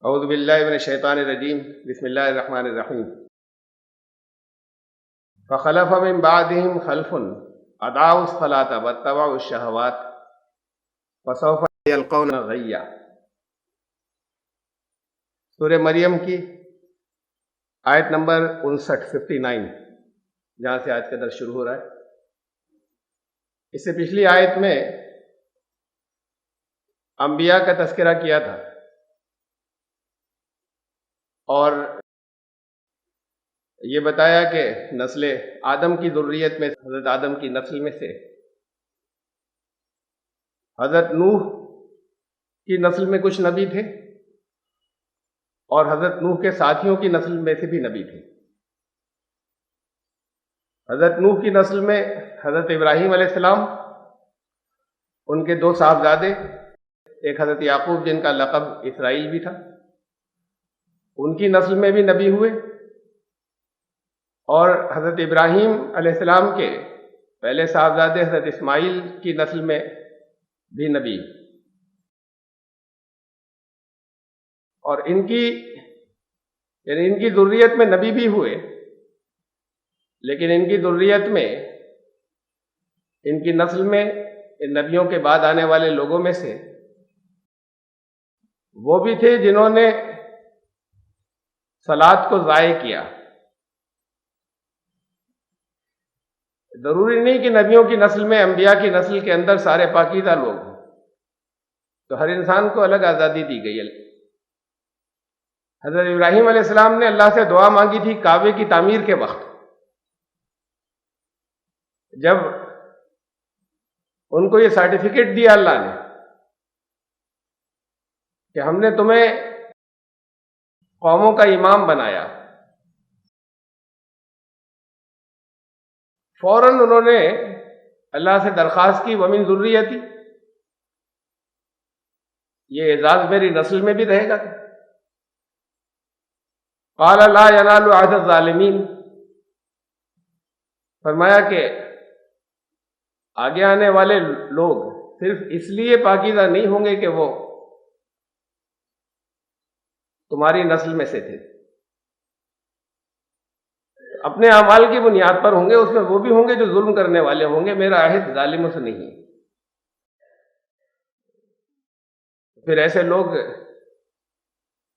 اعوذ باللہ من الشیطان الرجیم بسم اللہ الرحمن الرحیم فخلف من بعدهم خلف اضاعوا الصلاة واتبعوا الشہوات فسوف یلقون غیا۔ سورہ مریم کی آیت نمبر 59 جہاں سے آج کا درس شروع ہو رہا ہے۔ اس سے پچھلی آیت میں انبیاء کا تذکرہ کیا تھا اور یہ بتایا کہ نسل آدم کی ذریت میں، حضرت آدم کی نسل میں سے حضرت نوح کی نسل میں کچھ نبی تھے اور حضرت نوح کے ساتھیوں کی نسل میں سے بھی نبی تھے۔ حضرت نوح کی نسل میں حضرت ابراہیم علیہ السلام، ان کے 2 صاحبزادے، ایک حضرت یعقوب جن کا لقب اسرائیل بھی تھا، ان کی نسل میں بھی نبی ہوئے، اور حضرت ابراہیم علیہ السلام کے پہلے صاحبزادے حضرت اسماعیل کی نسل میں بھی نبی، اور ان کی ذریت میں نبی بھی ہوئے، لیکن ان کی ذریت میں، ان کی نسل میں، ان نبیوں کے بعد آنے والے لوگوں میں سے وہ بھی تھے جنہوں نے صلاۃ کو ضائع کیا۔ ضروری نہیں کہ نبیوں کی نسل میں، انبیاء کی نسل کے اندر سارے پاکیزہ لوگ ہوں، تو ہر انسان کو الگ آزادی دی گئی ہے۔ حضرت ابراہیم علیہ السلام نے اللہ سے دعا مانگی تھی کعبے کی تعمیر کے وقت، جب ان کو یہ سرٹیفکیٹ دیا اللہ نے کہ ہم نے تمہیں قوموں کا امام بنایا، فوراً انہوں نے اللہ سے درخواست کی وَمِن ذُرِّيَّتِي، یہ اعزاز میری نسل میں بھی رہے گا۔ قَالَ لَا يَنَالُ عَهْدَ الظَّالِمِينَ، فرمایا کہ آگے آنے والے لوگ صرف اس لیے پاکیزہ نہیں ہوں گے کہ وہ تمہاری نسل میں سے تھے، اپنے اعمال کی بنیاد پر ہوں گے، اس میں وہ بھی ہوں گے جو ظلم کرنے والے ہوں گے، میرا عہد ظالموں سے نہیں۔ پھر ایسے لوگ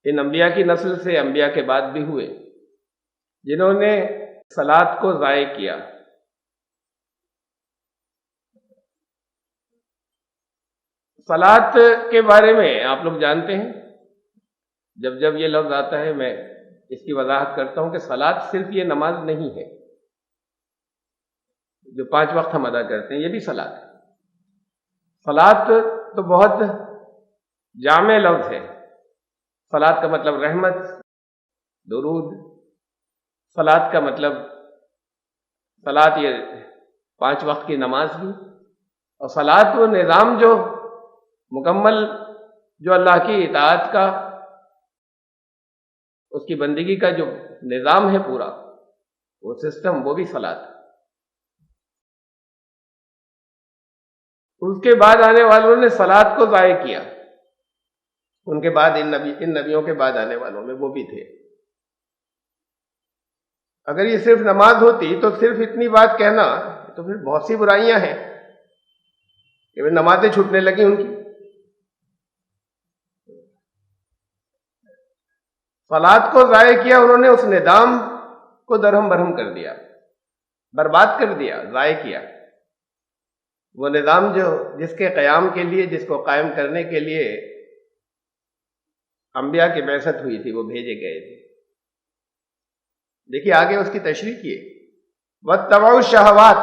ان انبیاء کی نسل سے انبیاء کے بعد بھی ہوئے جنہوں نے صلاۃ کو ضائع کیا۔ صلاۃ کے بارے میں آپ لوگ جانتے ہیں، جب یہ لفظ آتا ہے میں اس کی وضاحت کرتا ہوں کہ صلاۃ صرف یہ نماز نہیں ہے جو 5 وقت ہم ادا کرتے ہیں، یہ بھی صلاۃ ہے۔ صلاۃ تو بہت جامع لفظ ہے۔ صلاۃ کا مطلب رحمت، درود، صلاۃ کا مطلب صلاۃ یہ 5 وقت کی نماز بھی، اور صلاۃ وہ نظام جو مکمل، جو اللہ کی اطاعت کا، اس کی بندگی کا جو نظام ہے پورا، وہ سسٹم، وہ بھی صلاۃ ہے۔ اس کے بعد آنے والوں نے صلاۃ کو ضائع کیا، ان کے بعد ان نبیوں کے بعد آنے والوں میں وہ بھی تھے۔ اگر یہ صرف نماز ہوتی تو صرف اتنی بات کہنا تو پھر بہت سی برائیاں ہیں کہ نمازیں چھوٹنے لگی ان کی۔ صلاۃ کو ضائع کیا انہوں نے، اس نظام کو درہم برہم کر دیا، برباد کر دیا، ضائع کیا۔ وہ نظام جس کے قیام کے لیے، جس کو قائم کرنے کے لیے انبیاء کی بعثت ہوئی تھی، وہ بھیجے گئے تھے۔ دیکھیے آگے اس کی تشریح کیے، وَاتَّبَعُوا الشَّهَوَاتِ،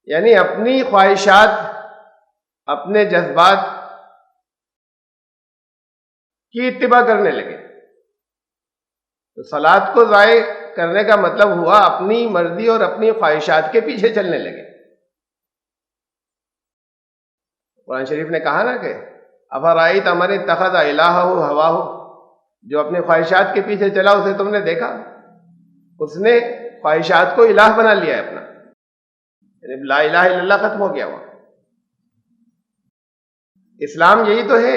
یعنی اپنی خواہشات، اپنے جذبات کی اتباع کرنے لگے۔ تو صلاۃ کو ضائع کرنے کا مطلب ہوا اپنی مرضی اور اپنی خواہشات کے پیچھے چلنے لگے۔ قرآن شریف نے کہا نا کہ افرأیت من اتخذ الہہ ہواہ، جو اپنی خواہشات کے پیچھے چلا اسے تم نے دیکھا، اس نے خواہشات کو الہ بنا لیا ہے اپنا، یعنی لا الہ الا اللہ ختم ہو گیا وہاں۔ اسلام یہی تو ہے،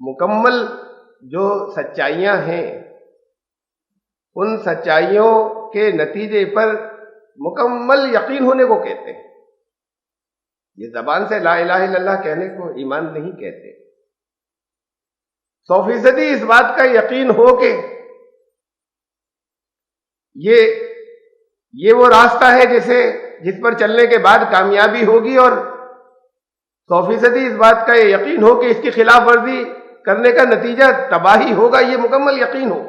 مکمل جو سچائیاں ہیں ان سچائیوں کے نتیجے پر مکمل یقین ہونے کو کہتے ہیں. یہ زبان سے لا الہ الا اللہ کہنے کو ایمان نہیں کہتے. 100% اس بات کا یقین ہو کہ یہ وہ راستہ ہے جس پر چلنے کے بعد کامیابی ہوگی، اور 100% اس بات کا یہ یقین ہو کہ اس کی خلاف ورزی کرنے کا نتیجہ تباہی ہوگا، یہ مکمل یقین ہو،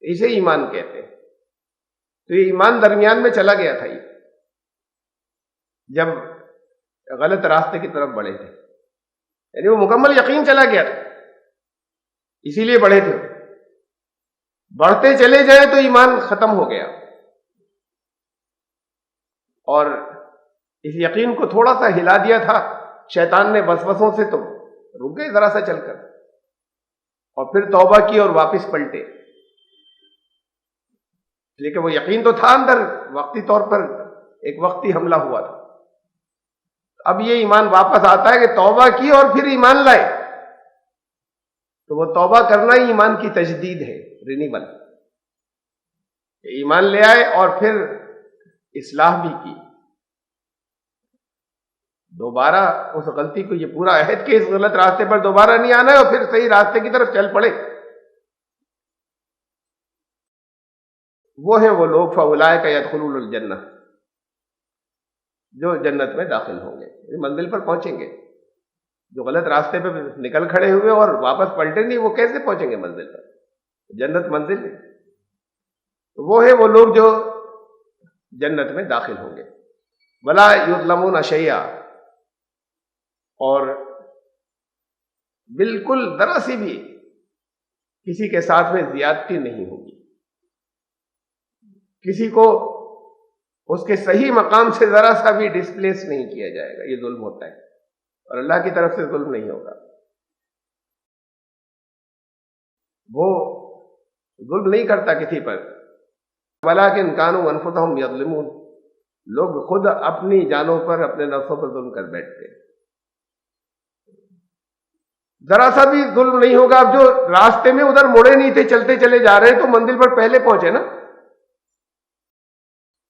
اسے ایمان کہتے ہیں. تو یہ ایمان درمیان میں چلا گیا تھا، یہ جب غلط راستے کی طرف بڑھے تھے، یعنی وہ مکمل یقین چلا گیا تھا، اسی لیے بڑھے تھے. بڑھتے چلے جائیں تو ایمان ختم ہو گیا، اور اس یقین کو تھوڑا سا ہلا دیا تھا شیطان نے وسوسوں سے، تو رک گئے ذرا سا چل کر، اور پھر توبہ کی اور واپس پلٹے. لیکن وہ یقین تو تھا اندر، وقتی طور پر ایک وقتی حملہ ہوا تھا. اب یہ ایمان واپس آتا ہے کہ توبہ کی اور پھر ایمان لائے، تو وہ توبہ کرنا ہی ایمان کی تجدید ہے، رینیول. ایمان لے آئے اور پھر اصلاح بھی کی، دوبارہ اس غلطی کو، یہ پورا عہد کہ اس غلط راستے پر دوبارہ نہیں آنا ہے، اور پھر صحیح راستے کی طرف چل پڑے. وہ ہیں وہ لوگ فاولئک یدخلون الجنہ، جو جنت میں داخل ہوں گے، منزل پر پہنچیں گے. جو غلط راستے پہ نکل کھڑے ہوئے اور واپس پلٹے نہیں، وہ کیسے پہنچیں گے منزل پر؟ جنت منزل ہے. وہ ہیں وہ لوگ جو جنت میں داخل ہوں گے. ولا یظلمون شیئا، اور بالکل ذرا سی بھی کسی کے ساتھ میں زیادتی نہیں ہوگی، کسی کو اس کے صحیح مقام سے ذرا سا بھی ڈسپلیس نہیں کیا جائے گا. یہ ظلم ہوتا ہے، اور اللہ کی طرف سے ظلم نہیں ہوگا. وہ ظلم نہیں کرتا کسی پر. وَلَٰكِنْ كَانُوا أَنفُسَهُمْ يَظْلِمُونَ، لوگ خود اپنی جانوں پر، اپنے نفسوں پر ظلم کر بیٹھتے ہیں. ذرا سا بھی ظلم نہیں ہوگا. اب جو راستے میں ادھر مڑے نہیں تھے، چلتے چلے جا رہے، تو منزل پر پہلے پہنچے نا،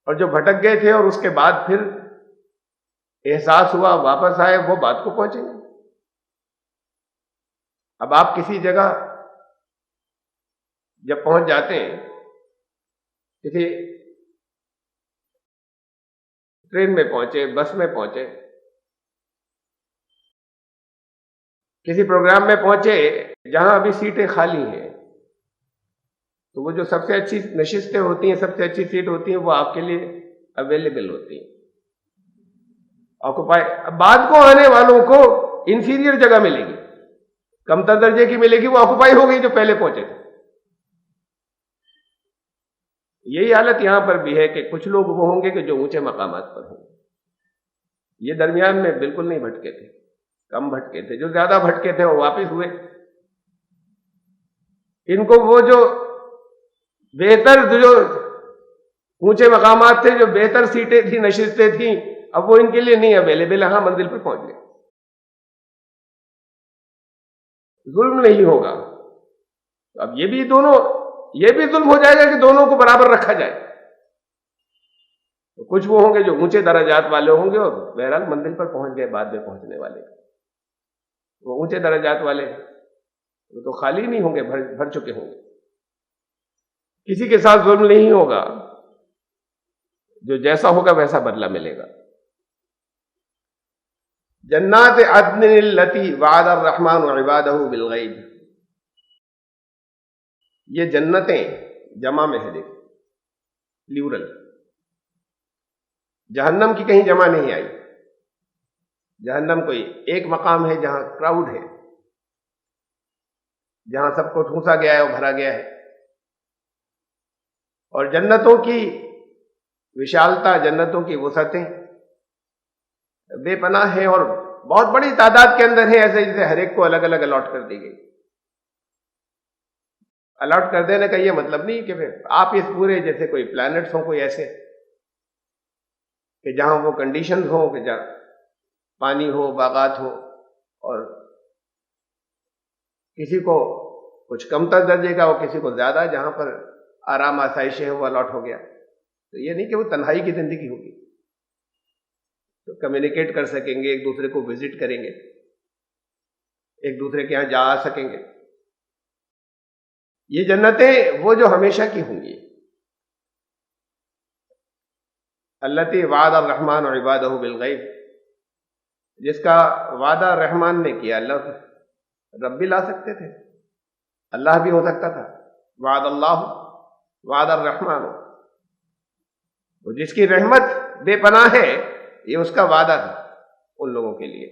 اور جو بھٹک گئے تھے اور اس کے بعد پھر احساس ہوا واپس آئے، وہ بات کو پہنچیں گے. اب آپ کسی جگہ جب پہنچ جاتے ہیں، کسی ٹرین میں پہنچے، بس میں پہنچے، کسی پروگرام میں پہنچے جہاں ابھی سیٹیں خالی ہیں، تو وہ جو سب سے اچھی نشستیں ہوتی ہیں، سب سے اچھی سیٹ ہوتی ہیں، وہ آپ کے لیے اویلیبل ہوتی ہیں، آکوپائی. بعد کو آنے والوں کو انفیریئر جگہ ملے گی، کم تر درجے کی ملے گی، وہ آکوپائی ہو گئی جو پہلے پہنچے تھے. یہی حالت یہاں پر بھی ہے کہ کچھ لوگ وہ ہوں گے کہ جو اونچے مقامات پر ہوں گے. یہ درمیان میں بالکل نہیں بھٹکے تھے، کم بھٹکے تھے. جو زیادہ بھٹکے تھے وہ واپس ہوئے. ان کو وہ جو بہتر، جو اونچے مقامات تھے، جو بہتر سیٹیں تھیں، نشستیں تھیں، اب وہ ان کے لیے نہیں اویلیبل. ہاں منزل پر پہنچ گئے. ظلم نہیں ہوگا. اب یہ بھی ظلم ہو جائے گا کہ دونوں کو برابر رکھا جائے. تو کچھ وہ ہوں گے جو اونچے درجات والے ہوں گے، اور بہرحال منزل پر پہنچ گئے بعد میں پہنچنے والے. وہ اونچے درجات والے وہ تو خالی نہیں ہوں گے، بھر چکے ہوں گے. کسی کے ساتھ ظلم نہیں ہوگا، جو جیسا ہوگا ویسا بدلہ ملے گا. جنات عدن التی وعد الرحمن عبادہ بالغیب، یہ جنتیں جمع میں ہے، دیکھ پلیورل. جہنم کی کہیں جمع نہیں آئی. جہنم کوئی ایک مقام ہے جہاں کراؤڈ ہے، جہاں سب کو ٹھونسا گیا ہے اور بھرا گیا ہے. اور جنتوں کی وشالتا، جنتوں کی وسعتیں بے پناہ ہیں، اور بہت بڑی تعداد کے اندر ہے، ایسے جیسے ہر ایک کو الگ الگ الاٹ کر دی گئی. الاٹ کر دینے کا یہ مطلب نہیں کہ آپ اس پورے جیسے کوئی پلانٹس ہوں، کوئی ایسے کہ جہاں وہ کنڈیشنز ہوں کہ جہاں پانی ہو، باغات ہو، اور کسی کو کچھ کمتر درجے کا ہو، کسی کو زیادہ، جہاں پر آرام آسائش ہے وہ الاٹ ہو گیا. تو یہ نہیں کہ وہ تنہائی کی زندگی ہوگی، تو کمیونیکیٹ کر سکیں گے، ایک دوسرے کو وزٹ کریں گے، ایک دوسرے کے یہاں جا آ سکیں گے. یہ جنتیں وہ جو ہمیشہ کی ہوں گی. التی وعد الرحمن عبادہ بالغیب، جس کا وعدہ رحمان نے کیا. اللہ رب بھی لا سکتے تھے، اللہ بھی ہو سکتا تھا. وعد اللہ وعد الرحمن، وہ جس کی رحمت بے پناہ ہے، یہ اس کا وعدہ تھا ان لوگوں کے لیے.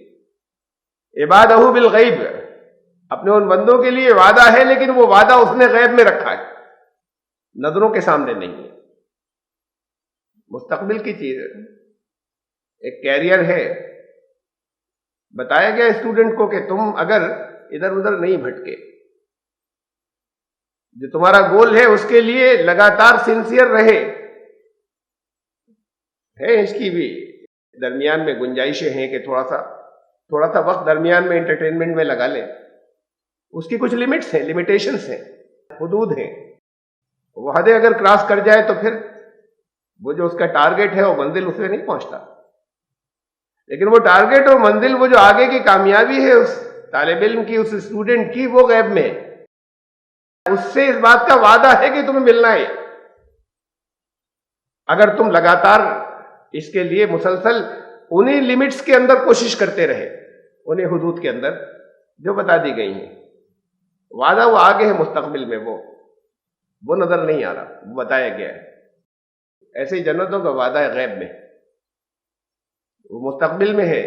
عبادہ بالغیب، اپنے ان بندوں کے لیے وعدہ ہے، لیکن وہ وعدہ اس نے غیب میں رکھا ہے، نظروں کے سامنے نہیں ہے. مستقبل کی چیز ایک کیریئر ہے. بتایا گیا اسٹوڈنٹ کو کہ تم اگر ادھر ادھر نہیں بھٹکے، جو تمہارا گول ہے اس کے لیے لگاتار سنسیئر رہے. ہے اس کی بھی درمیان میں گنجائشیں ہیں کہ تھوڑا سا وقت درمیان میں انٹرٹینمنٹ میں لگا لے. اس کی کچھ لمٹس ہیں، لمیٹیشنز ہیں، حدود ہیں. وہ حدیں اگر کراس کر جائے تو پھر وہ جو اس کا ٹارگٹ ہے وہ منزل اس میں نہیں پہنچتا. لیکن وہ ٹارگٹ اور منزل، وہ جو آگے کی کامیابی ہے اس طالب علم کی، اس اسٹوڈنٹ کی، وہ غیب میں ہے. اس سے اس بات کا وعدہ ہے کہ تمہیں ملنا ہے. اگر تم لگاتار اس کے لیے مسلسل انہی لمٹس کے اندر کوشش کرتے رہے، انہی حدود کے اندر جو بتا دی گئی ہیں. وعدہ وہ آگے ہے، مستقبل میں وہ نظر نہیں آ رہا، وہ بتایا گیا ہے. ایسے ہی جنتوں کا وعدہ ہے غیب میں، وہ مستقبل میں ہے.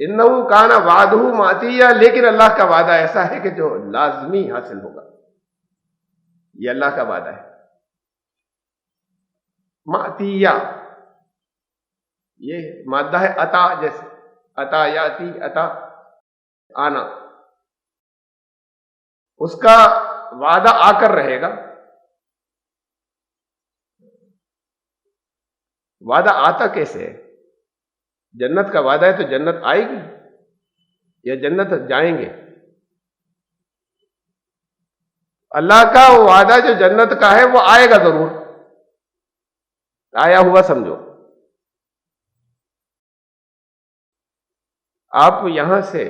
انہو کان وعدہ ماتیہ، لیکن اللہ کا وعدہ ایسا ہے کہ جو لازمی حاصل ہوگا. یہ اللہ کا وعدہ ہے. ماتیہ یہ مادہ ہے عطا، جیسے عطا یاتی، عطا آنا. اس کا وعدہ آ کر رہے گا. وعدہ آتا کیسے ہے؟ جنت کا وعدہ ہے تو جنت آئے گی یا جنت جائیں گے؟ اللہ کا وعدہ جو جنت کا ہے وہ آئے گا ضرور، آیا ہوا سمجھو. آپ یہاں سے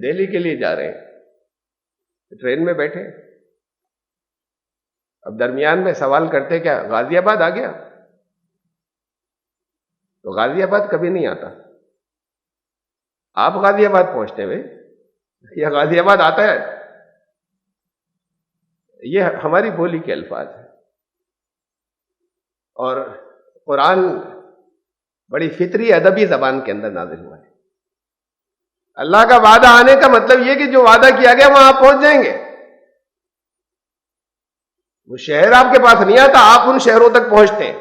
دہلی کے لیے جا رہے ہیں، ٹرین میں بیٹھے، اب درمیان میں سوال کرتے کیا غازی آباد آ گیا؟ تو غازی آباد کبھی نہیں آتا. آپ غازی آباد پہنچتے ہوئے یا غازی آباد آتا ہے؟ یہ ہماری بولی کے الفاظ ہیں. اور قرآن بڑی فطری ادبی زبان کے اندر نازل ہوا ہے. اللہ کا وعدہ آنے کا مطلب یہ کہ جو وعدہ کیا گیا وہاں آپ پہنچ جائیں گے. وہ شہر آپ کے پاس نہیں آتا، آپ ان شہروں تک پہنچتے ہیں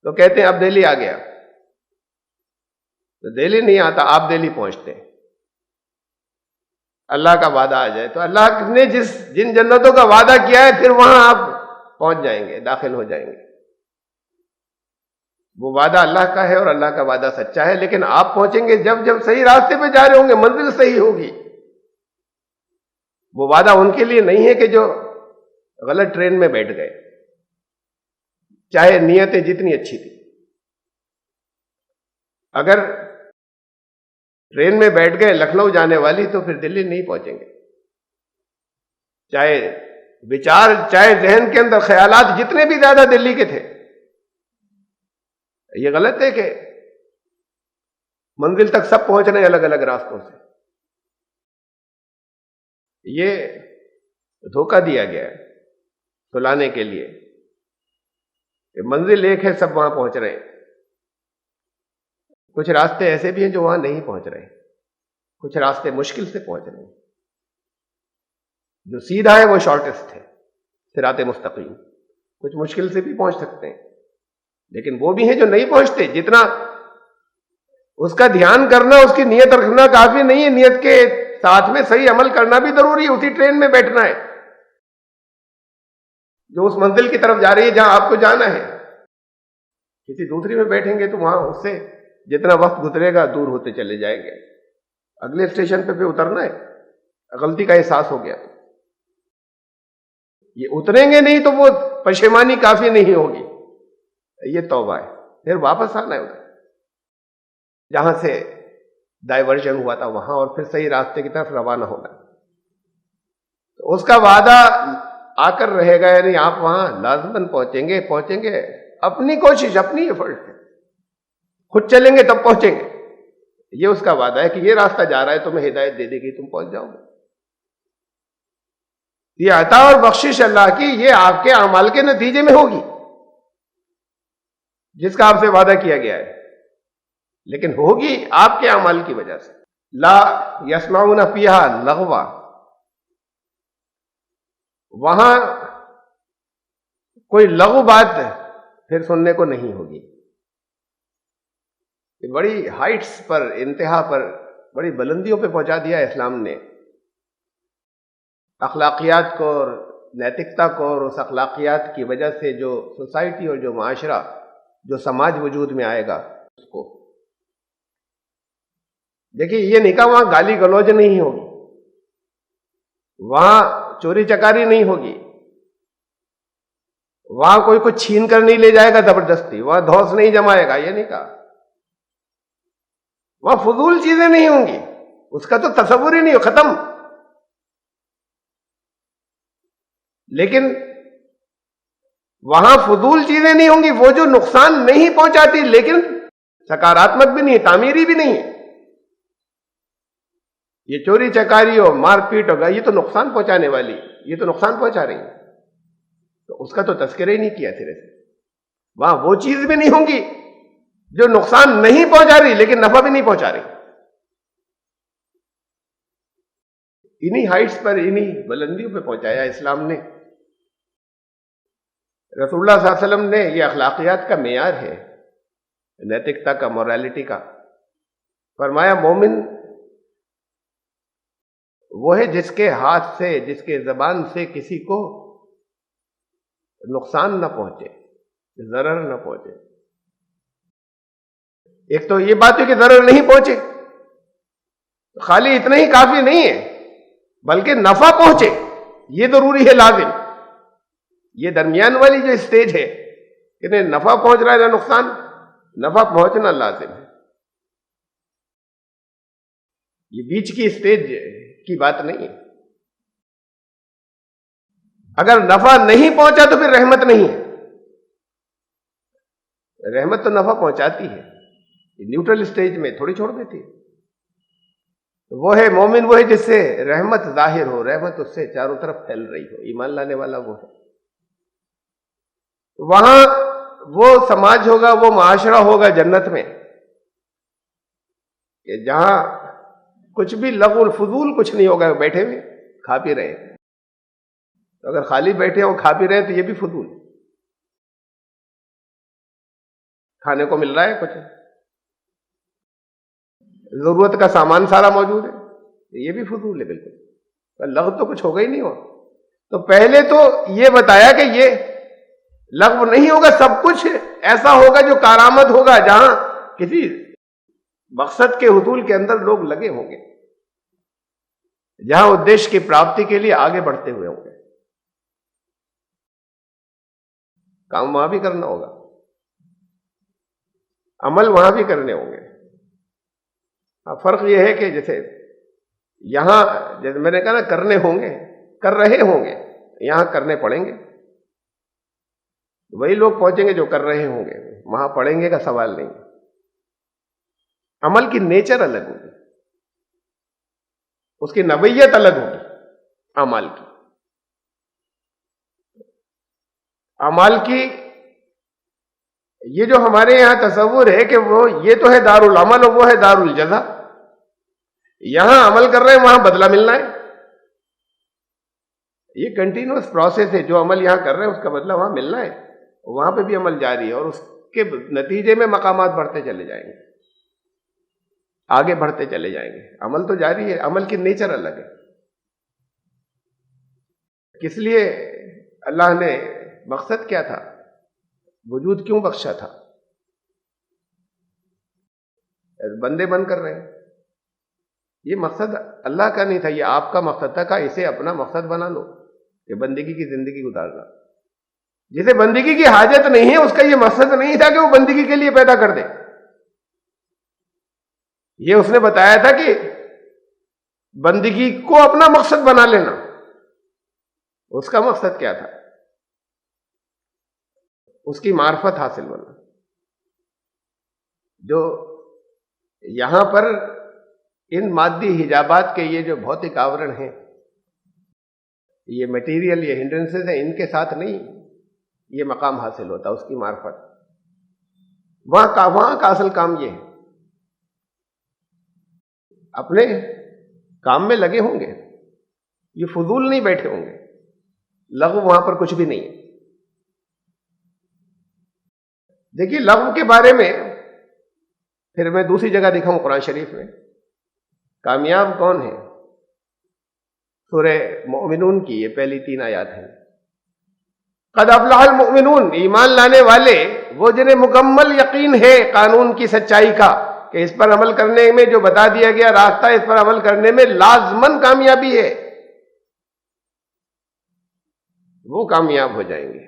تو کہتے ہیں اب دہلی آ گیا. تو دہلی نہیں آتا، آپ دہلی پہنچتے ہیں. اللہ کا وعدہ آ جائے تو اللہ نے جن جنتوں کا وعدہ کیا ہے پھر وہاں آپ پہنچ جائیں گے، داخل ہو جائیں گے. وہ وعدہ اللہ کا ہے اور اللہ کا وعدہ سچا ہے، لیکن آپ پہنچیں گے جب صحیح راستے پہ جا رہے ہوں گے، منزل صحیح ہوگی. وہ وعدہ ان کے لیے نہیں ہے کہ جو غلط ٹرین میں بیٹھ گئے، چاہے نیتیں جتنی اچھی تھی. اگر ٹرین میں بیٹھ گئے لکھنؤ جانے والی تو پھر دلی نہیں پہنچیں گے. چاہے وچار، چاہے ذہن کے اندر خیالات جتنے بھی زیادہ دلی کے تھے. یہ غلط ہے کہ منزل تک سب پہنچ رہے ہیں الگ الگ راستوں سے. یہ دھوکہ دیا گیا ہے سلانے کے لیے کہ منزل ایک ہے، سب وہاں پہنچ رہے ہیں. کچھ راستے ایسے بھی ہیں جو وہاں نہیں پہنچ رہے، کچھ راستے مشکل سے پہنچ رہے ہیں. جو سیدھا ہے وہ شارٹیسٹ ہے، صراط مستقیم. کچھ مشکل سے بھی پہنچ سکتے ہیں، لیکن وہ بھی ہیں جو نہیں پہنچتے. جتنا اس کا دھیان کرنا، اس کی نیت رکھنا کافی نہیں ہے، نیت کے ساتھ میں صحیح عمل کرنا بھی ضروری ہے. اسی ٹرین میں بیٹھنا ہے جو اس منزل کی طرف جا رہی ہے جہاں آپ کو جانا ہے. کسی دوسری میں بیٹھیں گے تو وہاں اس سے جتنا وقت گزرے گا دور ہوتے چلے جائیں گے. اگلے اسٹیشن پہ اترنا ہے، غلطی کا احساس ہو گیا یہ اتریں گے نہیں تو وہ پشیمانی کافی نہیں ہوگی، یہ توبہ ہے، پھر واپس آنا ہے ادھر جہاں سے ڈائیورژن ہوا تھا وہاں، اور پھر صحیح راستے کی طرف روانہ ہونا۔ تو اس کا وعدہ آ کر رہے گا، یعنی آپ وہاں لازماً پہنچیں گے، اپنی کوشش، اپنی ایفرٹ ہے، خود چلیں گے تب پہنچیں گے۔ یہ اس کا وعدہ ہے کہ یہ راستہ جا رہا ہے، تمہیں ہدایت دے دے گی، تم پہنچ جاؤ گے۔ یہ عطا اور بخشش اللہ کی، یہ آپ کے اعمال کے نتیجے میں ہوگی جس کا آپ سے وعدہ کیا گیا ہے، لیکن ہوگی آپ کے اعمال کی وجہ سے۔ لا یسمعون فیہا لغوا، وہاں کوئی لغو بات پھر سننے کو نہیں ہوگی۔ بڑی ہائٹس پر، انتہا پر، بڑی بلندیوں پہ پہنچا دیا اسلام نے اخلاقیات کو اور نیتکتا کو، اور اس اخلاقیات کی وجہ سے جو سوسائٹی اور جو معاشرہ، جو سماج وجود میں آئے گا اس کو دیکھیے۔ یہ نہیں کہا وہاں گالی گلوچ نہیں ہوگی، وہاں چوری چکاری نہیں ہوگی، وہاں کوئی کچھ چھین کر نہیں لے جائے گا زبردستی، وہاں دھوس نہیں جمائے گا، یہ نہیں کہا۔ وہاں فضول چیزیں نہیں ہوں گی، اس کا تو تصور ہی نہیں ہو، ختم۔ لیکن وہاں فضول چیزیں نہیں ہوں گی، وہ جو نقصان نہیں پہنچاتی لیکن سکاراتمک بھی نہیں ہے، تعمیری بھی نہیں ہے۔ یہ چوری چکاری ہو، مار پیٹ ہوگا، یہ تو نقصان پہنچانے والی، یہ تو نقصان پہنچا رہی ہے، تو اس کا تو تذکرہ ہی نہیں کیا سرے سے۔ وہاں وہ چیز بھی نہیں ہوں گی جو نقصان نہیں پہنچا رہی لیکن نفع بھی نہیں پہنچا رہی۔ انہی ہائٹس پر، انہی بلندیوں پہ پہنچایا اسلام نے۔ رسول اللہ صلی اللہ علیہ وسلم نے، یہ اخلاقیات کا معیار ہے، نیتکتا کا، موریلٹی کا۔ فرمایا مومن وہ ہے جس کے ہاتھ سے، جس کے زبان سے کسی کو نقصان نہ پہنچے، ضرر نہ پہنچے۔ ایک تو یہ بات ہے کہ ضرر نہیں پہنچے، خالی اتنا ہی کافی نہیں ہے، بلکہ نفع پہنچے، یہ ضروری ہے، لازم۔ یہ درمیان والی جو اسٹیج ہے کہ نہ نفع پہنچ رہا ہے نہ نقصان، نفع پہنچنا لازم ہے۔ یہ بیچ کی اسٹیج کی بات نہیں ہے۔ اگر نفع نہیں پہنچا تو پھر رحمت نہیں ہے۔ رحمت تو نفع پہنچاتی ہے، نیوٹرل اسٹیج میں تھوڑی چھوڑ دیتی ہے۔ وہ ہے مومن، وہ ہے جس سے رحمت ظاہر ہو، رحمت اس سے چاروں طرف پھیل رہی ہو، ایمان لانے والا وہ ہے۔ وہاں وہ سماج ہوگا، وہ معاشرہ ہوگا جنت میں کہ جہاں کچھ بھی لغو الفضول کچھ نہیں ہوگا، بیٹھے ہوئے کھا پی رہے ہیں۔ تو اگر خالی بیٹھے ہوں کھا پی رہے ہیں تو یہ بھی فضول، کھانے کو مل رہا ہے، کچھ ضرورت کا سامان سارا موجود ہے، یہ بھی فضول ہے بالکل، لغو تو کچھ ہوگا ہی نہیں ہو۔ تو پہلے تو یہ بتایا کہ یہ لغو نہیں ہوگا، سب کچھ ایسا ہوگا جو کارآمد ہوگا، جہاں کسی مقصد کے حصول کے اندر لوگ لگے ہوں گے، جہاں ادیش کی پراپتی کے لیے آگے بڑھتے ہوئے ہوں گے۔ کام وہاں بھی کرنا ہوگا، عمل وہاں بھی کرنے ہوں گے۔ فرق یہ ہے کہ جیسے یہاں، جیسے میں نے کہا نا، کرنے ہوں گے، کر رہے ہوں گے، یہاں کرنے پڑیں گے۔ وہی لوگ پہنچیں گے جو کر رہے ہوں گے، وہاں پڑھیں گے کا سوال نہیں۔ عمل کی نیچر الگ ہوگی، اس کی نوعیت الگ ہوگی اعمال کی۔ اعمال کی یہ جو ہمارے یہاں تصور ہے کہ وہ یہ تو ہے دار العمل اور وہ ہے دار الجزا، یہاں عمل کر رہے ہیں وہاں بدلہ ملنا ہے، یہ کنٹینیوس پروسیس ہے۔ جو عمل یہاں کر رہے ہیں اس کا بدلہ وہاں ملنا ہے، وہاں پہ بھی عمل جاری ہے، اور اس کے نتیجے میں مقامات بڑھتے چلے جائیں گے، آگے بڑھتے چلے جائیں گے۔ عمل تو جاری ہے، عمل کی نیچر الگ ہے۔ کس لیے اللہ نے، مقصد کیا تھا، وجود کیوں بخشا تھا؟ بندے بن کر رہے ہیں، یہ مقصد اللہ کا نہیں تھا، یہ آپ کا مقصد تھا کہ اسے اپنا مقصد بنا لو، کہ بندگی کی زندگی گزارنا. جسے بندگی کی حاجت نہیں ہے اس کا یہ مقصد نہیں تھا کہ وہ بندگی کے لیے پیدا کر دے. یہ اس نے بتایا تھا کہ بندگی کو اپنا مقصد بنا لینا. اس کا مقصد کیا تھا؟ اس کی معرفت حاصل ہونا. جو یہاں پر ان مادی حجابات کے یہ جو بھوتک آورن ہیں، یہ میٹیریل، یہ ہنڈرنسز ہیں، ان کے ساتھ نہیں یہ مقام حاصل ہوتا، اس کی معرفت. وہاں کا اصل کام یہ ہے. اپنے کام میں لگے ہوں گے، یہ فضول نہیں بیٹھے ہوں گے، لغو وہاں پر کچھ بھی نہیں ہے. دیکھیے لغو کے بارے میں پھر میں دوسری جگہ دکھاؤں قرآن شریف میں. کامیاب کون ہے؟ سورہ مؤمنون کی یہ پہلی 3 آیات ہیں. قد افلح المؤمنون، ایمان لانے والے وہ جنہیں مکمل یقین ہے قانون کی سچائی کا، کہ اس پر عمل کرنے میں جو بتا دیا گیا راستہ، اس پر عمل کرنے میں لازماً کامیابی ہے، وہ کامیاب ہو جائیں گے،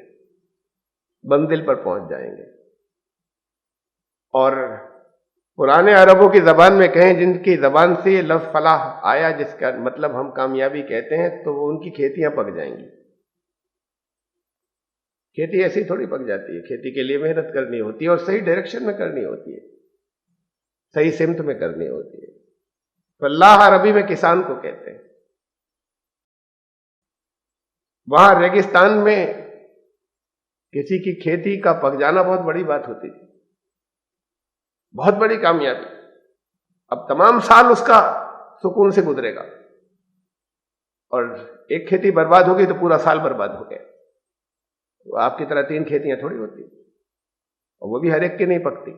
منزل پر پہنچ جائیں گے. اور پرانے عربوں کی زبان میں کہیں جن کی زبان سے یہ لفظ فلاح آیا، جس کا مطلب ہم کامیابی کہتے ہیں، تو وہ ان کی کھیتیاں پک جائیں گی. کھیتی ایسی تھوڑی پک جاتی ہے، کھیتی کے لیے محنت کرنی ہوتی ہے اور صحیح ڈائریکشن میں کرنی ہوتی ہے، صحیح سمت میں کرنی ہوتی ہے. فلاح عربی میں کسان کو کہتے ہیں. وہاں ریگستان میں کسی کی کھیتی کا پک جانا بہت بڑی بات ہوتی تھی، بہت بڑی کامیابی. اب تمام سال اس کا سکون سے گزرے گا، اور ایک کھیتی برباد ہوگی تو پورا سال برباد ہو گیا. آپ کی طرح 3 کھیتیاں تھوڑی ہوتی، اور وہ بھی ہر ایک کی نہیں پکتی.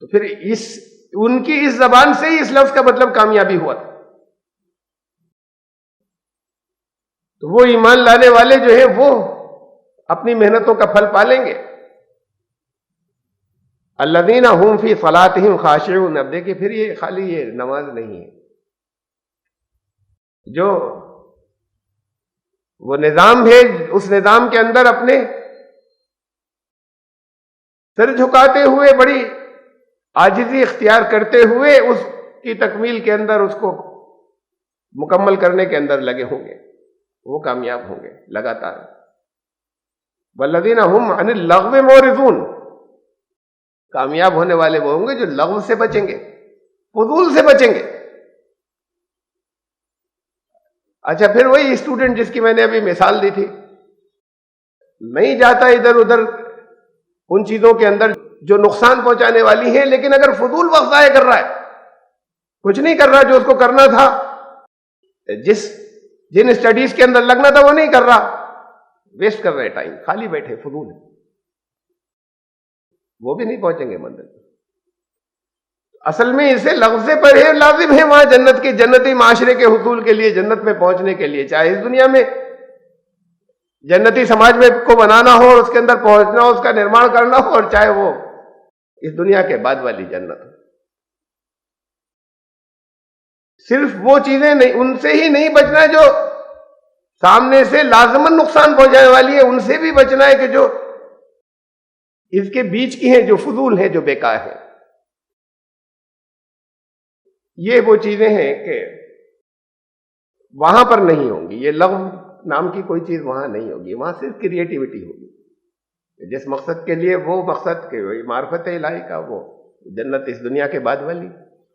تو پھر ان کی اس زبان سے ہی اس لفظ کا مطلب کامیابی ہوا تھا. تو وہ ایمان لانے والے جو ہیں وہ اپنی محنتوں کا پھل پالیں گے. الذین هم فی صلاتہم خاشعون. اب دیکھیں پھر یہ خالی یہ نماز نہیں ہے، جو وہ نظام ہے، اس نظام کے اندر اپنے سر جھکاتے ہوئے، بڑی عاجزی اختیار کرتے ہوئے اس کی تکمیل کے اندر، اس کو مکمل کرنے کے اندر لگے ہوں گے، وہ کامیاب ہوں گے لگاتار. والذین هم عن اللغو معرضون. کامیاب ہونے والے وہ ہوں گے جو لغو سے بچیں گے، فضول سے بچیں گے. اچھا پھر وہی اسٹوڈنٹ جس کی میں نے ابھی مثال دی تھی، نہیں جاتا ادھر ادھر ان چیزوں کے اندر جو نقصان پہنچانے والی ہیں، لیکن اگر فضول وقت ضائع کر رہا ہے، کچھ نہیں کر رہا جو اس کو کرنا تھا، جن اسٹڈیز کے اندر لگنا تھا وہ نہیں کر رہا، ویسٹ کر رہے ٹائم، خالی بیٹھے فضول، وہ بھی نہیں پہنچیں گے منزل. اصل میں اسے لفظ پر ہے لازم ہے وہاں جنت کے جنتی معاشرے کے حصول کے لیے، جنت میں پہنچنے کے لیے، چاہے اس دنیا میں جنتی سماج میں کو بنانا ہو اور اس کے اندر پہنچنا ہو، اس کا نرمان کرنا ہو، اور چاہے وہ اس دنیا کے بعد والی جنت ہو. صرف وہ چیزیں نہیں، ان سے ہی نہیں بچنا جو سامنے سے لازماً نقصان پہنچانے والی ہے، ان سے بھی بچنا ہے کہ جو اس کے بیچ کی ہیں، جو فضول ہیں، جو بیکار ہیں. یہ وہ چیزیں ہیں کہ وہاں پر نہیں ہوں گی. یہ لغو نام کی کوئی چیز وہاں نہیں ہوگی، وہاں صرف کریٹیوٹی ہوگی. جس مقصد کے لیے وہ مقصد کے معرفت الہی کا، وہ جنت اس دنیا کے بعد والی،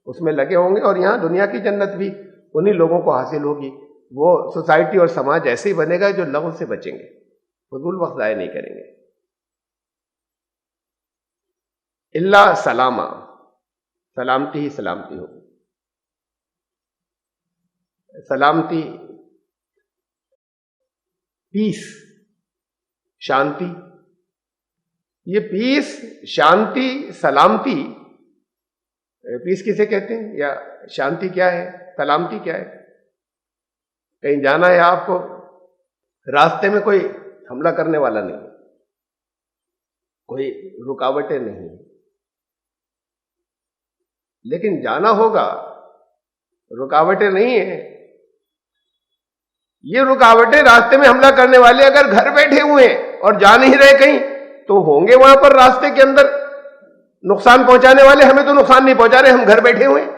اس میں لگے ہوں گے. اور یہاں دنیا کی جنت بھی انہی لوگوں کو حاصل ہوگی. وہ سوسائٹی اور سماج ایسے ہی بنے گا جو لغو سے بچیں گے، فضول وقت ضائع نہیں کریں گے. اللہ سلامہ، سلامتی ہی سلامتی ہوگی. سلامتی، پیس، شانتی. یہ پیس، شانتی، سلامتی، پیس کسے کہتے ہیں یا شانتی کیا ہے، سلامتی کیا ہے؟ کہیں جانا ہے آپ کو، راستے میں کوئی حملہ کرنے والا نہیں، کوئی رکاوٹیں نہیں، لیکن جانا ہوگا، رکاوٹیں نہیں ہیں. یہ رکاوٹیں راستے میں حملہ کرنے والے اگر گھر بیٹھے ہوئے ہیں اور جا نہیں رہے کہیں تو ہوں گے وہاں پر راستے کے اندر نقصان پہنچانے والے. ہمیں تو نقصان نہیں پہنچا رہے, ہم گھر بیٹھے ہوئے ہیں.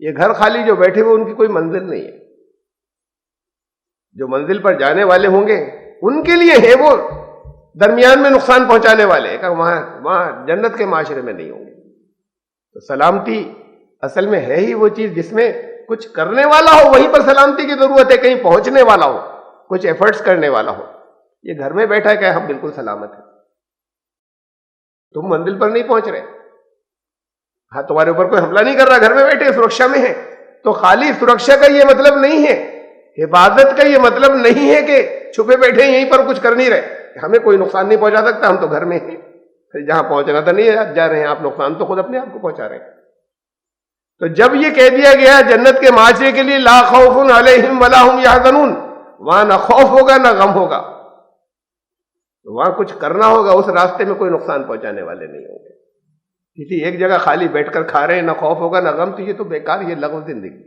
یہ گھر خالی جو بیٹھے ہوئے ان کی کوئی منزل نہیں ہے. جو منزل پر جانے والے ہوں گے ان کے لیے ہے وہ درمیان میں نقصان پہنچانے والے کہ وہاں جنت کے معاشرے میں نہیں ہوں گے. تو سلامتی اصل میں ہے ہی وہ چیز جس میں کچھ کرنے والا ہو, وہیں پر سلامتی کی ضرورت ہے. کہیں پہنچنے والا ہو, کچھ ایفرٹس کرنے والا ہو. یہ گھر میں بیٹھا ہے کہ ہم بالکل سلامت ہیں, تم منزل پر نہیں پہنچ رہے, ہاں تمہارے اوپر کوئی حملہ نہیں کر رہا, گھر میں بیٹھے سرکشا میں ہے. تو خالی سرکشا کا یہ مطلب نہیں ہے, حفاظت کا یہ مطلب نہیں ہے کہ چھپے بیٹھے یہیں پر کچھ کر نہیں رہے, ہمیں کوئی نقصان نہیں پہنچا سکتا, ہم تو گھر میں ہیں. پھر جہاں پہنچنا تھا نہیں جا رہے ہیں آپ, نقصان تو خود اپنے آپ کو پہنچا رہے ہیں. تو جب یہ کہہ دیا گیا جنت کے معاشرے کے لیے لا خوف علیہم ولا ہم یحزنون, وہاں نہ خوف ہوگا نہ غم ہوگا, وہاں کچھ کرنا ہوگا, اس راستے میں کوئی نقصان پہنچانے والے نہیں ہوں گے. کسی ایک جگہ خالی بیٹھ کر کھا رہے ہیں, نہ خوف ہوگا نہ غم, تو یہ تو بیکار, یہ لغو زندگی.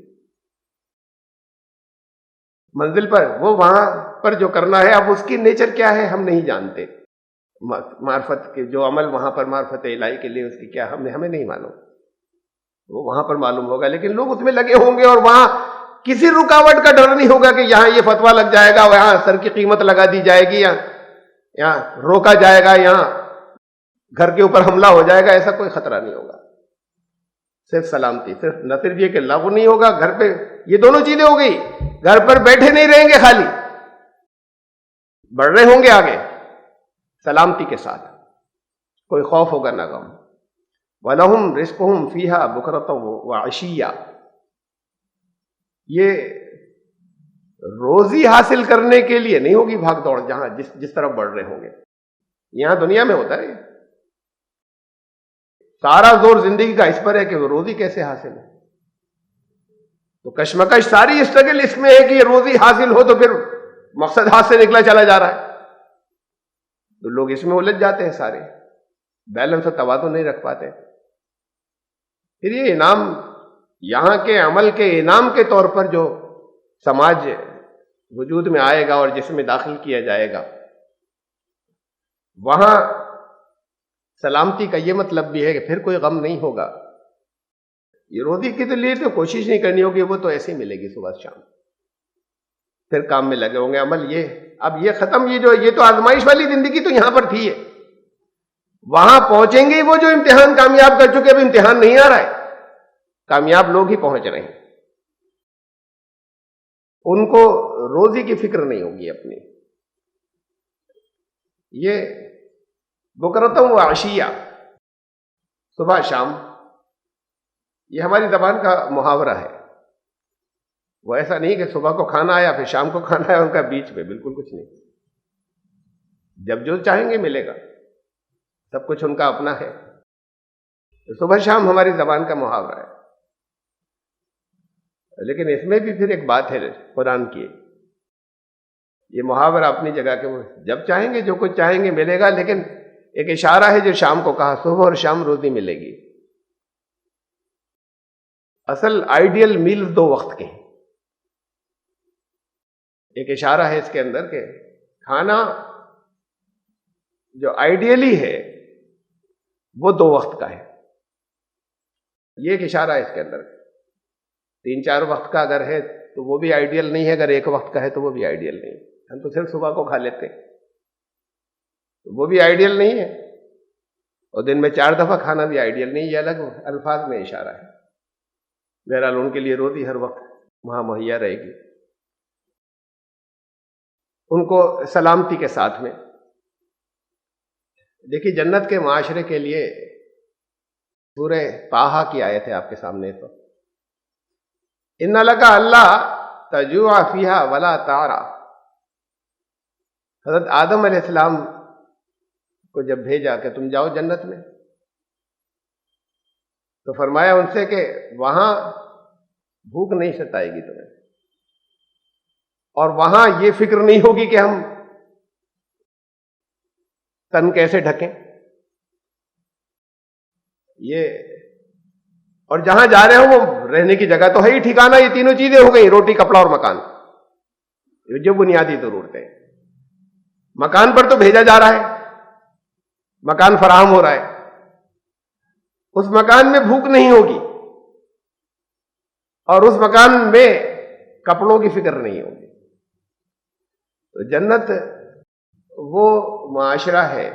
منزل پر وہ وہاں پر جو کرنا ہے, اب اس کی نیچر کیا ہے ہم نہیں جانتے. معرفت کے جو عمل وہاں پر معرفت الہی کے لیے اس کی کیا ہمیں نہیں معلوم, وہ وہاں پر معلوم ہوگا. لیکن لوگ اس میں لگے ہوں گے اور وہاں کسی رکاوٹ کا ڈر نہیں ہوگا کہ یہاں یہ فتویٰ لگ جائے گا, یہاں سر کی قیمت لگا دی جائے گی, یہاں روکا جائے گا, یہاں گھر کے اوپر حملہ ہو جائے گا. ایسا کوئی خطرہ نہیں ہوگا. صرف سلامتی, نہ صرف یہ کہ لغو نہیں ہوگا گھر پہ, یہ دونوں چیزیں ہو گئی. گھر پر بیٹھے نہیں رہیں گے, خالی بڑھ رہے ہوں گے آگے سلامتی کے ساتھ, کوئی خوف ہوگا نہ غم. وَلَهُمْ رِزْقُهُمْ فِيهَا بُكْرَةً وَعَشِيًّا, یہ روزی حاصل کرنے کے لیے نہیں ہوگی بھاگ دوڑ, جہاں جس طرف بڑھ رہے ہوں گے. یہاں دنیا میں ہوتا ہے, سارا زور زندگی کا اس پر ہے کہ وہ روزی کیسے حاصل ہے. تو کشمکش ساری اسٹرگل اس میں ہے کہ یہ روزی حاصل ہو, تو پھر مقصد ہاتھ سے نکلا چلا جا رہا ہے. تو لوگ اس میں الجھ جاتے ہیں سارے, بیلنس اور توازن نہیں رکھ پاتے. پھر یہ انعام, یہاں کے عمل کے انعام کے طور پر جو سماج وجود میں آئے گا اور جس میں داخل کیا جائے گا, وہاں سلامتی کا یہ مطلب بھی ہے کہ پھر کوئی غم نہیں ہوگا. یہ روزی کے لیے تو کوشش نہیں کرنی ہوگی, وہ تو ایسے ہی ملے گی صبح شام. پھر کام میں لگے ہوں گے, عمل یہ اب یہ ختم, یہ تو آزمائش والی زندگی تو یہاں پر تھی ہے. وہاں پہنچیں گے وہ جو امتحان کامیاب کر چکے, اب امتحان نہیں آ رہا ہے, کامیاب لوگ ہی پہنچ رہے ہیں. ان کو روزی کی فکر نہیں ہوگی اپنی. یہ بکرتم و عشیہ, صبح شام, یہ ہماری زبان کا محاورہ ہے. وہ ایسا نہیں کہ صبح کو کھانا آیا پھر شام کو کھانا آیا, ان کا بیچ میں بالکل کچھ نہیں. جب جو چاہیں گے ملے گا, سب کچھ ان کا اپنا ہے. صبح شام ہماری زبان کا محاورہ ہے. لیکن اس میں بھی پھر ایک بات ہے قرآن کی, یہ محاورہ اپنی جگہ کے, وہ جب چاہیں گے جو کچھ چاہیں گے ملے گا. لیکن ایک اشارہ ہے جو شام کو کہا, صبح اور شام روزی ملے گی. اصل آئیڈیل میلز 2 وقت کے ہیں. ایک اشارہ ہے اس کے اندر کہ کھانا جو آئیڈیلی ہے وہ 2 وقت کا ہے. یہ ایک اشارہ ہے اس کے اندر. 3-4 وقت کا اگر ہے تو وہ بھی آئیڈیل نہیں ہے, اگر 1 وقت کا ہے تو وہ بھی آئیڈیل نہیں ہے. ہم تو صرف صبح کو کھا لیتے ہیں, وہ بھی آئیڈیل نہیں ہے. اور دن میں 4 دفعہ کھانا بھی آئیڈیل نہیں. یہ الگ الفاظ میں اشارہ ہے. بہرحال ان کے لیے روزی ہر وقت وہاں مہیا رہے گی. ان کو سلامتی کے ساتھ میں. دیکھیے جنت کے معاشرے کے لیے سورہ طٰہٰ کی آیت ہے آپ کے سامنے. تو ان لک اللہ تجوع فیہا ولا تعریٰ. حضرت آدم علیہ السلام کو جب بھیجا کہ تم جاؤ جنت میں, تو فرمایا ان سے کہ وہاں بھوک نہیں ستائے گی تمہیں, اور وہاں یہ فکر نہیں ہوگی کہ ہم تن کیسے ڈھکیں. اور جہاں جا رہے ہو وہ رہنے کی جگہ تو ہے ہی, ٹھکانہ, یہ تینوں چیزیں ہو گئی, روٹی کپڑا اور مکان. جو بنیادی ضرورتیں. مکان پر تو بھیجا جا رہا ہے, مکان فراہم ہو رہا ہے, اس مکان میں بھوک نہیں ہوگی اور اس مکان میں کپڑوں کی فکر نہیں ہوگی. تو جنت وہ معاشرہ ہے,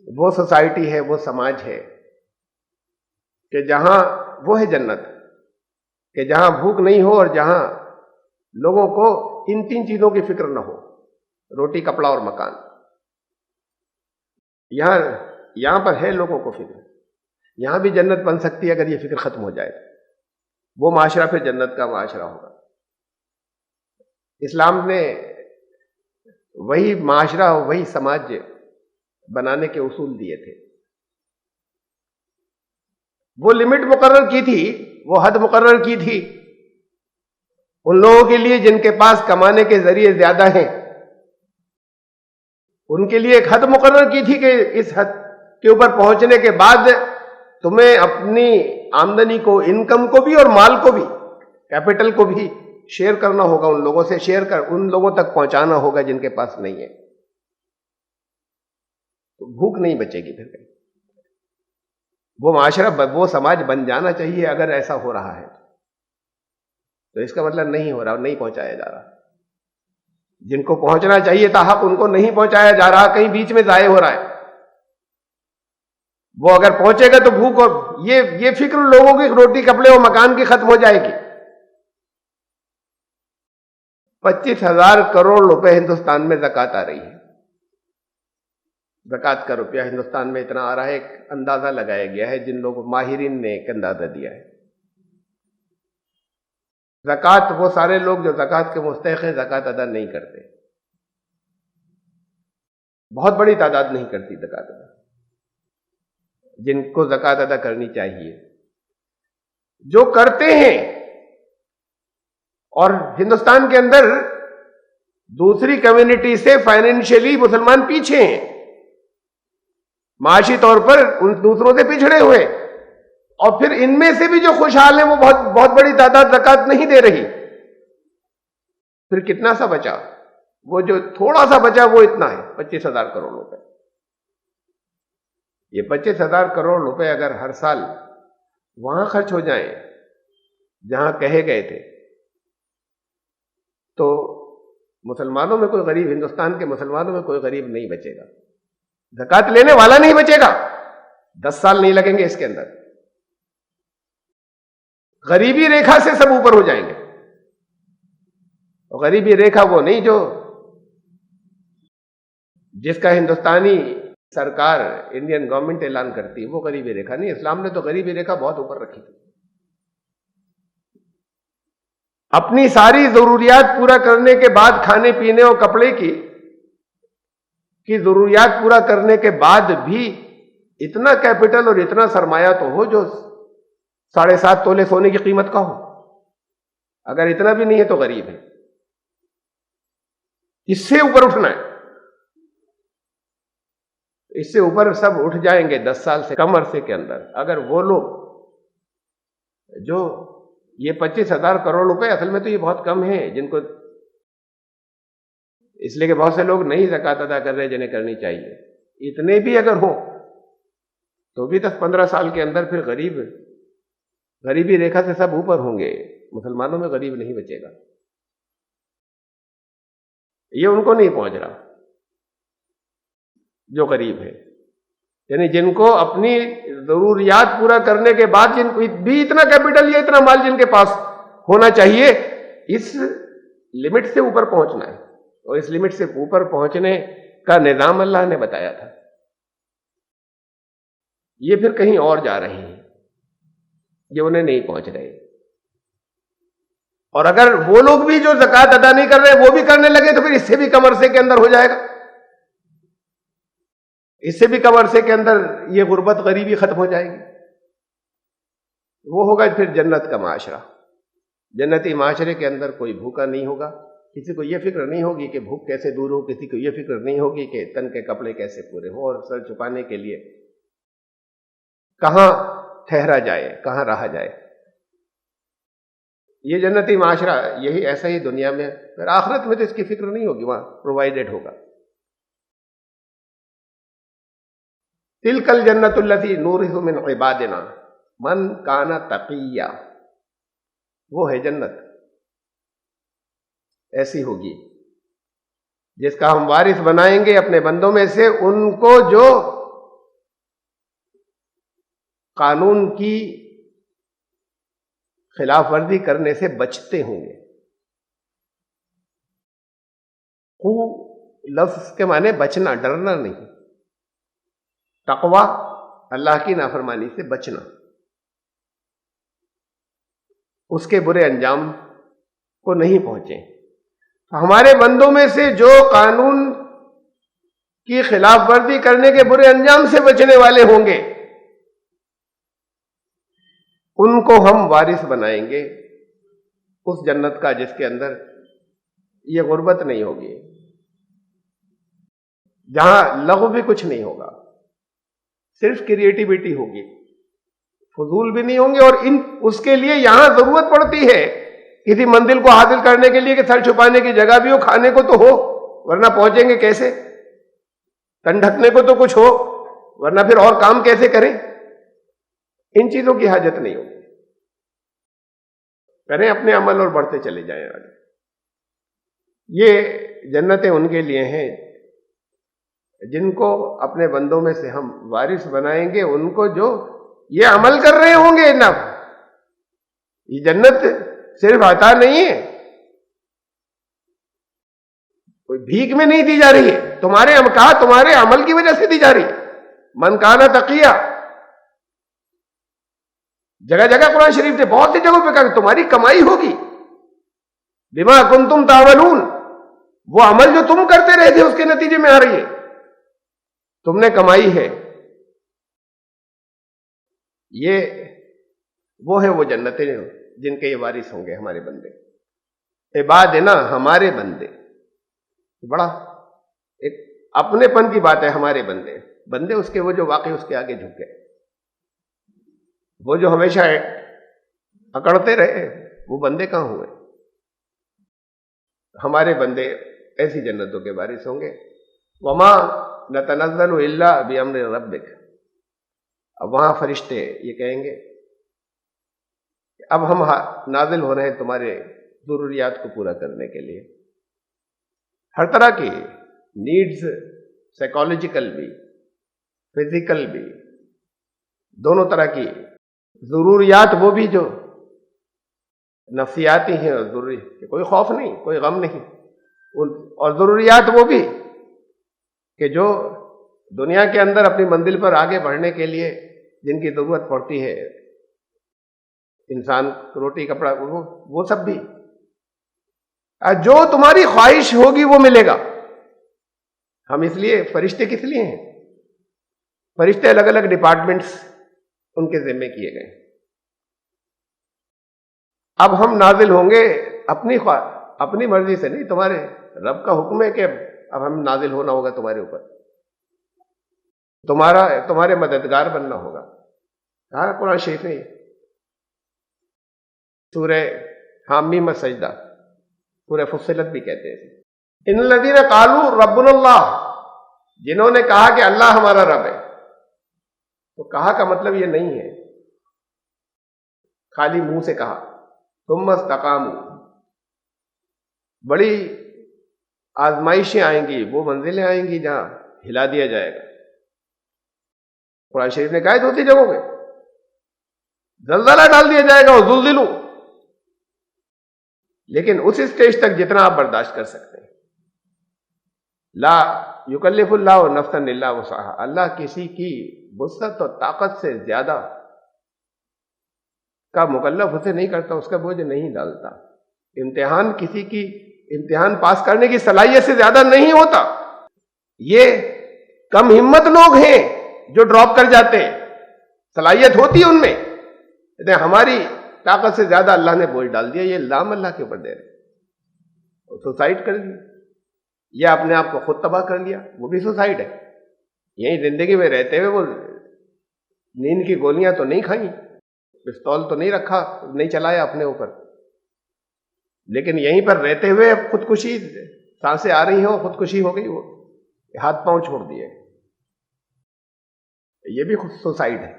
وہ سوسائٹی ہے, وہ سماج ہے کہ جہاں وہ ہے جنت, کہ جہاں بھوک نہیں ہو اور جہاں لوگوں کو ان 3 چیزوں کی فکر نہ ہو, روٹی, کپڑا اور مکان. یہاں پر ہے لوگوں کو فکر. یہاں بھی جنت بن سکتی ہے اگر یہ فکر ختم ہو جائے تو. وہ معاشرہ پھر جنت کا معاشرہ ہوگا. اسلام نے وہی معاشرہ, وہی سماج بنانے کے اصول دیے تھے. وہ لمٹ مقرر کی تھی, وہ حد مقرر کی تھی ان لوگوں کے لیے جن کے پاس کمانے کے ذریعے زیادہ ہیں. ان کے لیے ایک حد مقرر کی تھی کہ اس حد کے اوپر پہنچنے کے بعد تمہیں اپنی آمدنی کو, انکم کو بھی اور مال کو بھی, کیپٹل کو بھی شیئر کرنا ہوگا. ان لوگوں سے شیئر کر ان لوگوں تک پہنچانا ہوگا جن کے پاس نہیں ہے. تو بھوک نہیں بچے گی پھر. وہ معاشرہ, وہ سماج بن جانا چاہیے اگر ایسا ہو رہا ہے. تو اس کا مطلب نہیں ہو رہا, نہیں پہنچایا جا رہا. جن کو پہنچنا چاہیے تھا حق, ان کو نہیں پہنچایا جا رہا, کہیں بیچ میں ضائع ہو رہا ہے. وہ اگر پہنچے گا تو بھوک اور یہ فکر لوگوں کی روٹی, کپڑے اور مکان کی ختم ہو جائے گی. 25,000 کروڑ روپے ہندوستان میں زکوٰۃ آ رہی ہے. زکوٰۃ کا روپیہ ہندوستان میں اتنا آ رہا ہے, ایک اندازہ لگایا گیا ہے, جن لوگوں ماہرین نے ایک اندازہ دیا ہے. زکوٰۃ وہ سارے لوگ جو زکوٰۃ کے مستحق ہیں زکوٰۃ ادا نہیں کرتے. بہت بڑی تعداد نہیں کرتی زکوٰۃ ادا, جن کو زکوٰۃ ادا کرنی چاہیے. جو کرتے ہیں, اور ہندوستان کے اندر دوسری کمیونٹی سے فائنینشلی مسلمان پیچھے ہیں, معاشی طور پر ان دوسروں سے پچھڑے ہوئے, اور پھر ان میں سے بھی جو خوشحال ہیں وہ بہت بڑی تعداد زکوٰۃ نہیں دے رہی. پھر کتنا سا بچا؟ وہ جو تھوڑا سا بچا وہ اتنا ہے, 25,000 کروڑ روپے. یہ 25,000 کروڑ روپے اگر ہر سال وہاں خرچ ہو جائیں جہاں کہے گئے تھے, تو مسلمانوں میں کوئی غریب, ہندوستان کے مسلمانوں میں کوئی غریب نہیں بچے گا. زکوٰۃ لینے والا نہیں بچے گا. 10 سال نہیں لگیں گے اس کے اندر, غریبی ریکھا سے سب اوپر ہو جائیں گے. اور غریبی ریکھا وہ نہیں جو جس کا ہندوستانی سرکار, انڈین گورنمنٹ اعلان کرتی ہے, وہ غریبی ریکھا نہیں. اسلام نے تو غریبی ریکھا بہت اوپر رکھی تھی. اپنی ساری ضروریات پورا کرنے کے بعد, کھانے پینے اور کپڑے کی ضروریات پورا کرنے کے بعد بھی اتنا کیپٹل اور اتنا سرمایہ تو ہو جو 7.5 تولے سونے کی قیمت کا ہو. اگر اتنا بھی نہیں ہے تو غریب ہے. اس سے اوپر اٹھنا ہے, اس سے اوپر سب اٹھ جائیں گے 10 سال سے کم عرصے کے اندر. اگر وہ لوگ جو یہ 25,000 کروڑ روپے, اصل میں تو یہ بہت کم ہے جن کو, اس لیے کہ بہت سے لوگ نہیں زکوٰۃ ادا کر رہے جنہیں کرنی چاہیے. اتنے بھی اگر ہوں تو بھی 10-15 سال کے اندر پھر غریبی ریکھا سے سب اوپر ہوں گے. مسلمانوں میں غریب نہیں بچے گا. یہ ان کو نہیں پہنچ رہا جو غریب ہے, یعنی جن کو اپنی ضروریات پورا کرنے کے بعد جن کو بھی اتنا کیپٹل یا اتنا مال جن کے پاس ہونا چاہیے, اس لمٹ سے اوپر پہنچنا ہے. اور اس لمٹ سے اوپر پہنچنے کا نظام اللہ نے بتایا تھا. یہ پھر کہیں اور جا رہے ہیں, یہ انہیں نہیں پہنچ رہے. اور اگر وہ لوگ بھی جو زکوٰۃ ادا نہیں کر رہے وہ بھی کرنے لگے تو پھر اس سے بھی کم عرصے کے اندر ہو جائے گا. اس سے بھی کم عرصے کے اندر یہ غربت, غریبی ختم ہو جائے گی. وہ ہوگا پھر جنت کا معاشرہ. جنتی معاشرے کے اندر کوئی بھوکا نہیں ہوگا, کسی کو یہ فکر نہیں ہوگی کہ بھوک کیسے دور ہو, کسی کو یہ فکر نہیں ہوگی کہ تن کے کپڑے کیسے پورے ہو, اور سر چھپانے کے لیے کہاں ٹھہرا جائے, کہاں رہا جائے. یہ جنتی معاشرہ یہی ایسا ہی دنیا میں، پھر آخرت میں تو اس کی فکر نہیں ہوگی، وہاں پرووائڈڈ ہوگا. تلک الجنت التی نورث من عبادنا من کان تقیا، وہ ہے جنت ایسی ہوگی جس کا ہم وارث بنائیں گے اپنے بندوں میں سے ان کو جو قانون کی خلاف ورزی کرنے سے بچتے ہوں گے. خو لفظ کے معنی بچنا، ڈرنا نہیں. تقوی اللہ کی نافرمانی سے بچنا، اس کے برے انجام کو نہیں پہنچے. ہمارے بندوں میں سے جو قانون کی خلاف ورزی کرنے کے برے انجام سے بچنے والے ہوں گے ان کو ہم وارث بنائیں گے اس جنت کا جس کے اندر یہ غربت نہیں ہوگی، جہاں لغو بھی کچھ نہیں ہوگا، صرف کریٹیوٹی ہوگی، فضول بھی نہیں ہوں گے. اور اس کے لیے یہاں ضرورت پڑتی ہے کسی منزل کو حاصل کرنے کے لیے کہ سر چھپانے کی جگہ بھی ہو، کھانے کو تو ہو، ورنہ پہنچیں گے کیسے؟ تن ڈھکنے کو تو کچھ ہو، ورنہ پھر اور کام کیسے کریں؟ ان چیزوں کی حاجت نہیں ہوگی. کریں اپنے عمل اور بڑھتے چلے جائیں آگے. یہ جنتیں ان کے لیے ہیں جن کو اپنے بندوں میں سے ہم وارث بنائیں گے، ان کو جو یہ عمل کر رہے ہوں گے. نہ یہ جنت صرف عطا نہیں ہے، کوئی بھیک میں نہیں دی جا رہی ہے، تمہارے عمل کی وجہ سے دی جا رہی ہے. من کان تقیا، جگہ جگہ قرآن شریف نے بہت سی جگہوں پہ کہا کہ تمہاری کمائی ہوگی. بما کنتم تعملون، وہ عمل جو تم کرتے رہے تھے اس کے نتیجے میں آ رہی ہے، تم نے کمائی ہے. یہ وہ ہے وہ جنتیں جن کے یہ وارث ہوں گے ہمارے بندے. عبادنا، ہمارے بندے، بڑا ایک اپنے پن کی بات ہے. ہمارے بندے اس کے وہ جو واقعی اس کے آگے جھک گئے، وہ جو ہمیشہ اکڑتے رہے، وہ بندے کہاں ہوئے؟ ہمارے بندے ایسی جنتوں کے وارث ہوں گے. وما نتنزل الا بامر ربک، اب وہاں فرشتے یہ کہیں گے کہ اب ہم نازل ہو رہے ہیں تمہارے ضروریات کو پورا کرنے کے لیے. ہر طرح کی نیڈز، سائیکالوجیکل بھی، فزیکل بھی، دونوں طرح کی ضروریات، وہ بھی جو نفسیاتی ہیں اور ضروری، کہ کوئی خوف نہیں، کوئی غم نہیں، اور ضروریات وہ بھی کہ جو دنیا کے اندر اپنی منزل پر آگے بڑھنے کے لیے جن کی ضرورت پڑتی ہے، انسان روٹی کپڑا، وہ سب بھی جو تمہاری خواہش ہوگی وہ ملے گا. ہم اس لیے فرشتے کس لیے ہیں؟ فرشتے الگ الگ ڈپارٹمنٹس ان کے ذمے کیے گئے. اب ہم نازل ہوں گے اپنی مرضی سے نہیں، تمہارے رب کا حکم ہے کہ اب ہم نازل ہونا ہوگا تمہارے اوپر، تمہارے مددگار بننا ہوگا. کہا قرآن شریف میں سورہ حامیم السجدہ، سورہ فصلت بھی کہتے ہیں. ان الذین قالوا ربنا اللہ، جنہوں نے کہا کہ اللہ ہمارا رب ہے. تو کہا کا مطلب یہ نہیں ہے خالی منہ سے کہا. ثم استقاموا، بڑی آزمائشیں آئیں گی، وہ منزلیں آئیں گی جہاں ہلا دیا جائے گا. قرآن شریف نے کہا ہے دوسری جگہوں پہ زلزلہ ڈال دیا جائے گا، اور زلزلو، لیکن اس اسٹیج تک جتنا آپ برداشت کر سکتے ہیں. لا یکلف اللہ نفسا الا وسعها، اللہ کسی کی وسعت اور طاقت سے زیادہ کا مکلف اسے نہیں کرتا، اس کا بوجھ نہیں ڈالتا. امتحان کسی کی امتحان پاس کرنے کی صلاحیت سے زیادہ نہیں ہوتا. یہ کم ہمت لوگ ہیں جو ڈراپ کر جاتے ہیں، صلاحیت ہوتی ہے ان میں، لیکن ہماری طاقت سے زیادہ اللہ نے بوجھ ڈال دیا. یہ الزام اللہ کے اوپر دے رہے، سوسائڈ کر لیا یا اپنے آپ کو خود تباہ کر لیا، وہ بھی سوسائڈ ہے. یہی زندگی میں رہتے ہوئے وہ نیند کی گولیاں تو نہیں کھائیں، پستول تو نہیں رکھا، نہیں چلایا اپنے اوپر، لیکن یہیں پر رہتے ہوئے اب خودکشی، سانسیں آ رہی ہیں اور خودکشی ہو گئی، وہ ہاتھ پاؤں چھوڑ دیے، یہ بھی خود سوسائڈ ہے۔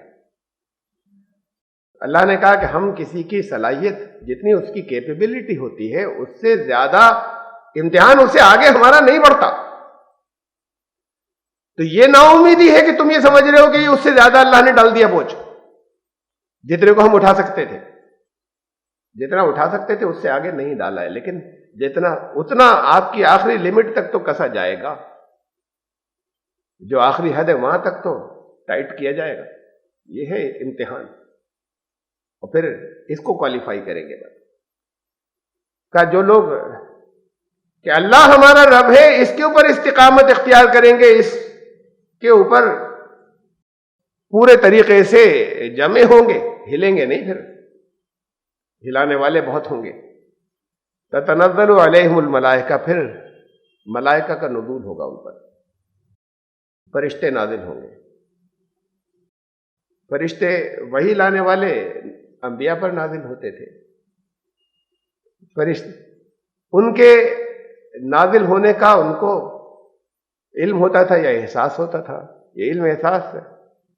اللہ نے کہا کہ ہم کسی کی صلاحیت جتنی اس کی کیپیبلٹی ہوتی ہے اس سے زیادہ امتحان اس سے آگے ہمارا نہیں بڑھتا، تو یہ نا امیدی ہے کہ تم یہ سمجھ رہے ہو کہ اس سے زیادہ اللہ نے ڈال دیا بوجھ، جتنے کو ہم اٹھا سکتے تھے، جتنا اٹھا سکتے تھے اس سے آگے نہیں ڈالا ہے، لیکن اتنا آپ کی آخری لمٹ تک تو کسا جائے گا، جو آخری حد ہے وہاں تک تو ٹائٹ کیا جائے گا، یہ ہے امتحان، اور پھر اس کو کوالیفائی کریں گے۔ کہ جو لوگ کہ اللہ ہمارا رب ہے، اس کے اوپر استقامت اختیار کریں گے، اس کے اوپر پورے طریقے سے جمع ہوں گے، ہلیں گے نہیں، پھر ہلانے والے بہت ہوں گے۔ تتنزل علیہم الملائکہ، پھر ملائکہ کا نزول ہوگا ان پر، فرشتے نازل ہوں گے۔ فرشتے وہی لانے والے انبیاء پر نازل ہوتے تھے، فرشتے ان کے نازل ہونے کا ان کو علم ہوتا تھا یا احساس ہوتا تھا؟ یہ علم احساس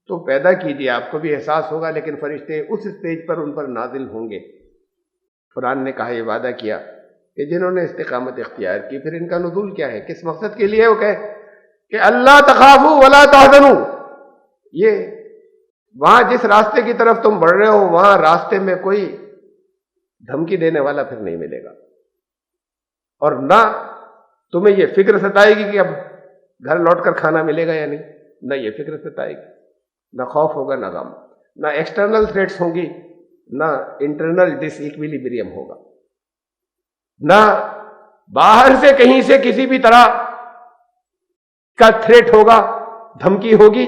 تو پیدا کیجیے، آپ کو بھی احساس ہوگا، لیکن فرشتے اس اسٹیج پر ان پر نازل ہوں گے۔ قرآن نے کہا، یہ وعدہ کیا کہ جنہوں نے استقامت اختیار کی، پھر ان کا نزول کیا ہے، کس مقصد کے لیے؟ وہ کہے کہ اللہ تخافوا ولا تحزنوا، یہ وہاں جس راستے کی طرف تم بڑھ رہے ہو وہاں راستے میں کوئی دھمکی دینے والا پھر نہیں ملے گا، اور نہ تمہیں یہ فکر ستائے گی کہ اب گھر لوٹ کر کھانا ملے گا یا نہیں، نہ یہ فکر ستائے گی، نہ خوف ہوگا، نہ غم، نہ ایکسٹرنل تھریٹس ہوں گی، نہ انٹرنل ڈس ایکویلیبریم ہوگا، نہ باہر سے کہیں سے کسی بھی طرح کا تھریٹ ہوگا، دھمکی ہوگی،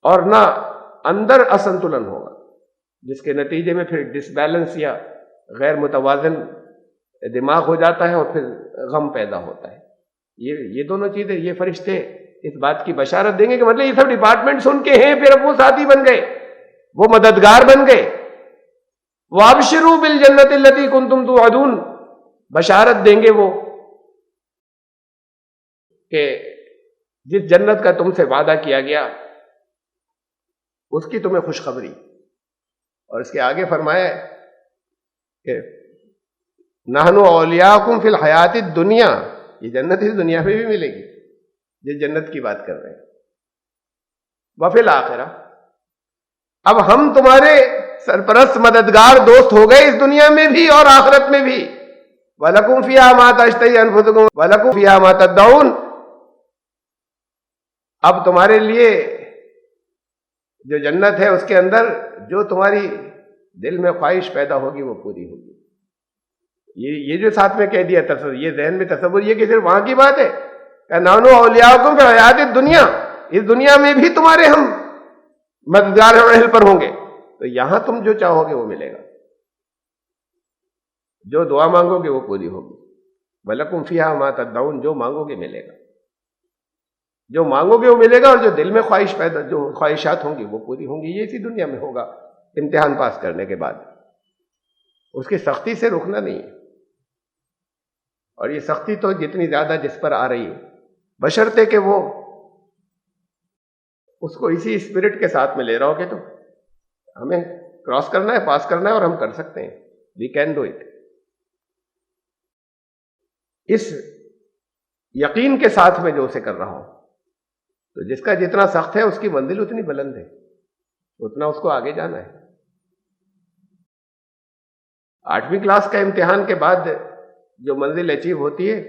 اور نہ اندر اسنتولن ہوگا، جس کے نتیجے میں پھر ڈس بیلنس یا غیر متوازن دماغ ہو جاتا ہے، اور پھر غم پیدا ہوتا ہے۔ یہ دونوں چیزیں، یہ فرشتے اس بات کی بشارت دیں گے کہ مطلب یہ سب ڈپارٹمنٹس ان کے ہیں، پھر اب وہ ساتھی بن گئے، وہ مددگار بن گئے۔ وَأَبْشِرُوا بِالْجَنَّةِ الَّتِي كُنْتُمْ تُوعَدُونَ، بشارت دیں گے وہ کہ جس جنت کا تم سے وعدہ کیا گیا اس کی تمہیں خوشخبری۔ اور اس کے آگے فرمایا کہ نحن اولیاءکم فی الحیات الدنیا، یہ جنت اس دنیا میں بھی ملے گی جس جنت کی بات کر رہے ہیں، وفی الآخرہ، اب ہم تمہارے سرپرست مددگار دوست ہو گئے اس دنیا میں بھی اور آخرت میں بھی۔ وَلَكُمْ فِيهَا مَا تَشْتَهِي أَنفُسُكُمْ وَلَكُمْ فِيهَا مَا تَدَّعُونَ، اب تمہارے لیے جو جنت ہے اس کے اندر جو تمہاری دل میں خواہش پیدا ہوگی وہ پوری ہوگی۔ یہ جو ساتھ میں کہہ دیا تصور، یہ ذہن میں تصور یہ کہ صرف وہاں کی بات ہے کہ نحن اولیاءکم فی الحیات الدنیا، اس دنیا میں بھی تمہارے ہم مددگار اور ہیلپر ہوں گے، تو یہاں تم جو چاہو گے وہ ملے گا، جو دعا مانگو گے وہ پوری ہوگی۔ وَلَكُمْ فِيهَا مَا تَدَّعُونَ، جو مانگو گے ملے گا، جو مانگو گے وہ ملے گا، اور جو دل میں خواہش پیدا، جو خواہشات ہوں گی وہ پوری ہوں گی۔ یہ اسی دنیا میں ہوگا امتحان پاس کرنے کے بعد، اس کی سختی سے رکنا نہیں ہے، اور یہ سختی تو جتنی زیادہ جس پر آ رہی ہے، بشرطے کہ وہ اس کو اسی اسپرٹ کے ساتھ میں لے رہا ہو کہ تو ہمیں کراس کرنا ہے، پاس کرنا ہے، اور ہم کر سکتے ہیں، وی کین ڈو اٹ، اس یقین کے ساتھ میں جو اسے کر رہا ہوں، تو جس کا جتنا سخت ہے اس کی منزل اتنی بلند ہے، اتنا اس کو آگے جانا ہے۔ 8ویں کلاس کا امتحان کے بعد جو منزل اچیو ہوتی ہے،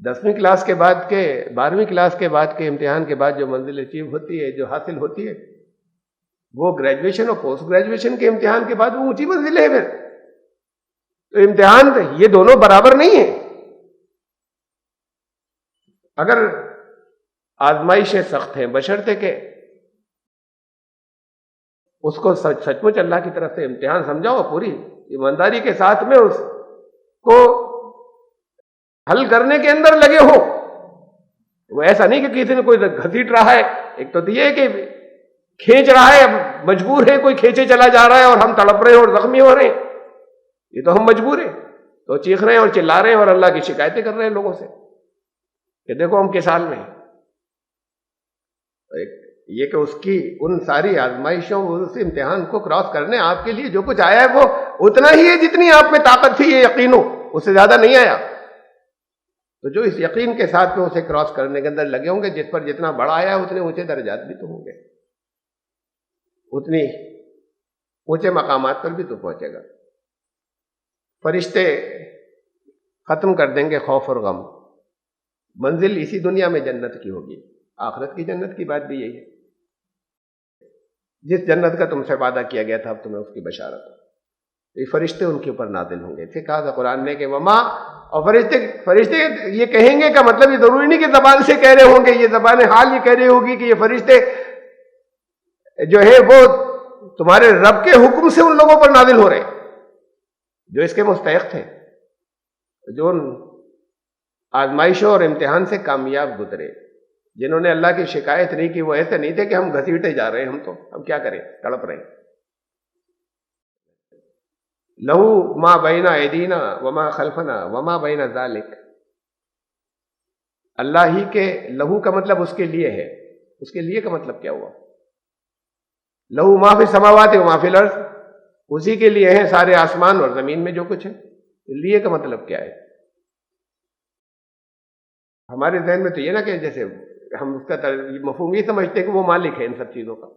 10ویں کلاس کے بعد کے 12ویں کلاس کے بعد کے امتحان کے بعد جو منزل اچیو ہوتی ہے، جو حاصل ہوتی ہے، وہ گریجویشن اور پوسٹ گریجویشن کے امتحان کے بعد وہ اونچی منزل ہے۔ پھر تو امتحان یہ دونوں برابر نہیں ہیں۔ اگر آزمائشیں سخت ہیں، بشرطے کہ اس کو سچ مچ اللہ کی طرف سے امتحان سمجھاؤ، پوری ایمانداری کے ساتھ میں اس کو حل کرنے کے اندر لگے ہو، وہ ایسا نہیں کہ کسی نے کوئی گھسیٹ رہا ہے، ایک تو یہ ہے کہ کھینچ رہا ہے، مجبور ہے، کوئی کھینچے چلا جا رہا ہے اور ہم تڑپ رہے ہیں اور زخمی ہو رہے ہیں، یہ تو ہم مجبور ہیں۔ تو چیخ رہے ہیں اور چلا رہے ہیں اور اللہ کی شکایتیں کر رہے ہیں لوگوں سے کہ دیکھو ہم کس حال میں ہیں۔ یہ کہ اس کی ان ساری آزمائشوں اس امتحان کو کراس کرنے آپ کے لیے جو کچھ آیا ہے وہ اتنا ہی ہے جتنی آپ میں طاقت تھی، یہ یقین ہو، اس سے زیادہ نہیں آیا۔ تو جو اس یقین کے ساتھ میں اسے کراس کرنے کے اندر لگے ہوں گے، جس پر جتنا بڑا آیا ہے اتنے اونچے درجات بھی تو ہوں گے، اتنی اونچے مقامات پر بھی تو پہنچے گا۔ فرشتے ختم کر دیں گے خوف اور غم، منزل اسی دنیا میں جنت کی ہوگی، آخرت کی جنت کی بات بھی یہی ہے۔ جس جنت کا تم سے وعدہ کیا گیا تھا اب تمہیں اس کی بشارت ہو، یہ فرشتے ان کے اوپر نازل ہوں گے۔ پھر کہا تھا قرآن نے کہ وما، اور فرشتے یہ کہیں گے کا مطلب یہ ضروری نہیں کہ زبان سے کہہ رہے ہوں گے، یہ زبان حال یہ کہہ رہی ہوگی کہ یہ فرشتے جو ہے وہ تمہارے رب کے حکم سے ان لوگوں پر نازل ہو رہے ہیں جو اس کے مستحق تھے، جو ان آزمائشوں اور امتحان سے کامیاب گزرے، جنہوں نے اللہ کی شکایت نہیں کی۔ وہ ایسے نہیں تھے کہ ہم گھسیٹے جا رہے ہیں، ہم تو اب کیا کریں، تڑپ رہے ہیں۔ لہو ما بین ایدینا وما خلفنا وما بین ذالک، اللہ ہی کے لہو کا مطلب اس کے لیے ہے، اس کے لیے کا مطلب کیا ہوا؟ لہو ما فی السماوات وما فی الارض، اسی کے لیے ہیں سارے آسمان اور زمین میں جو کچھ ہے۔ لیے کا مطلب کیا ہے؟ ہمارے ذہن میں تو یہ نا کہ جیسے ہم اس کا مفہوم یہ سمجھتے ہیں کہ وہ مالک ہے ان سب چیزوں کا،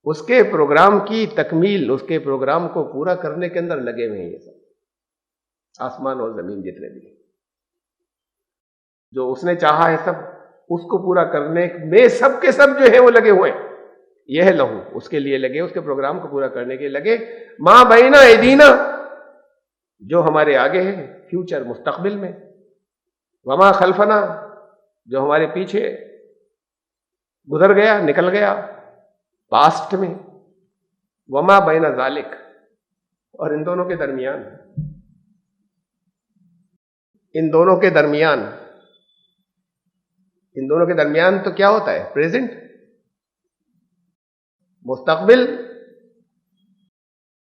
اس کے پروگرام کی تکمیل، اس کے پروگرام کو پورا کرنے کے اندر لگے ہوئے ہیں یہ سب آسمان اور زمین جتنے بھی ہیں، جو اس نے چاہا ہے سب اس کو پورا کرنے میں سب کے سب جو ہیں وہ لگے ہوئے ہیں۔ یہ ہے لہو، اس کے لیے لگے، اس کے پروگرام کو پورا کرنے کے لیے لگے۔ ما بین ایدینا، جو ہمارے آگے ہے فیوچر مستقبل میں، وما خلفنا، جو ہمارے پیچھے گزر گیا نکل گیا پاسٹ میں، وما بین ذالک، اور ان دونوں کے درمیان، ان دونوں کے درمیان، ان دونوں کے درمیان تو کیا ہوتا ہے؟ پریزنٹ، مستقبل،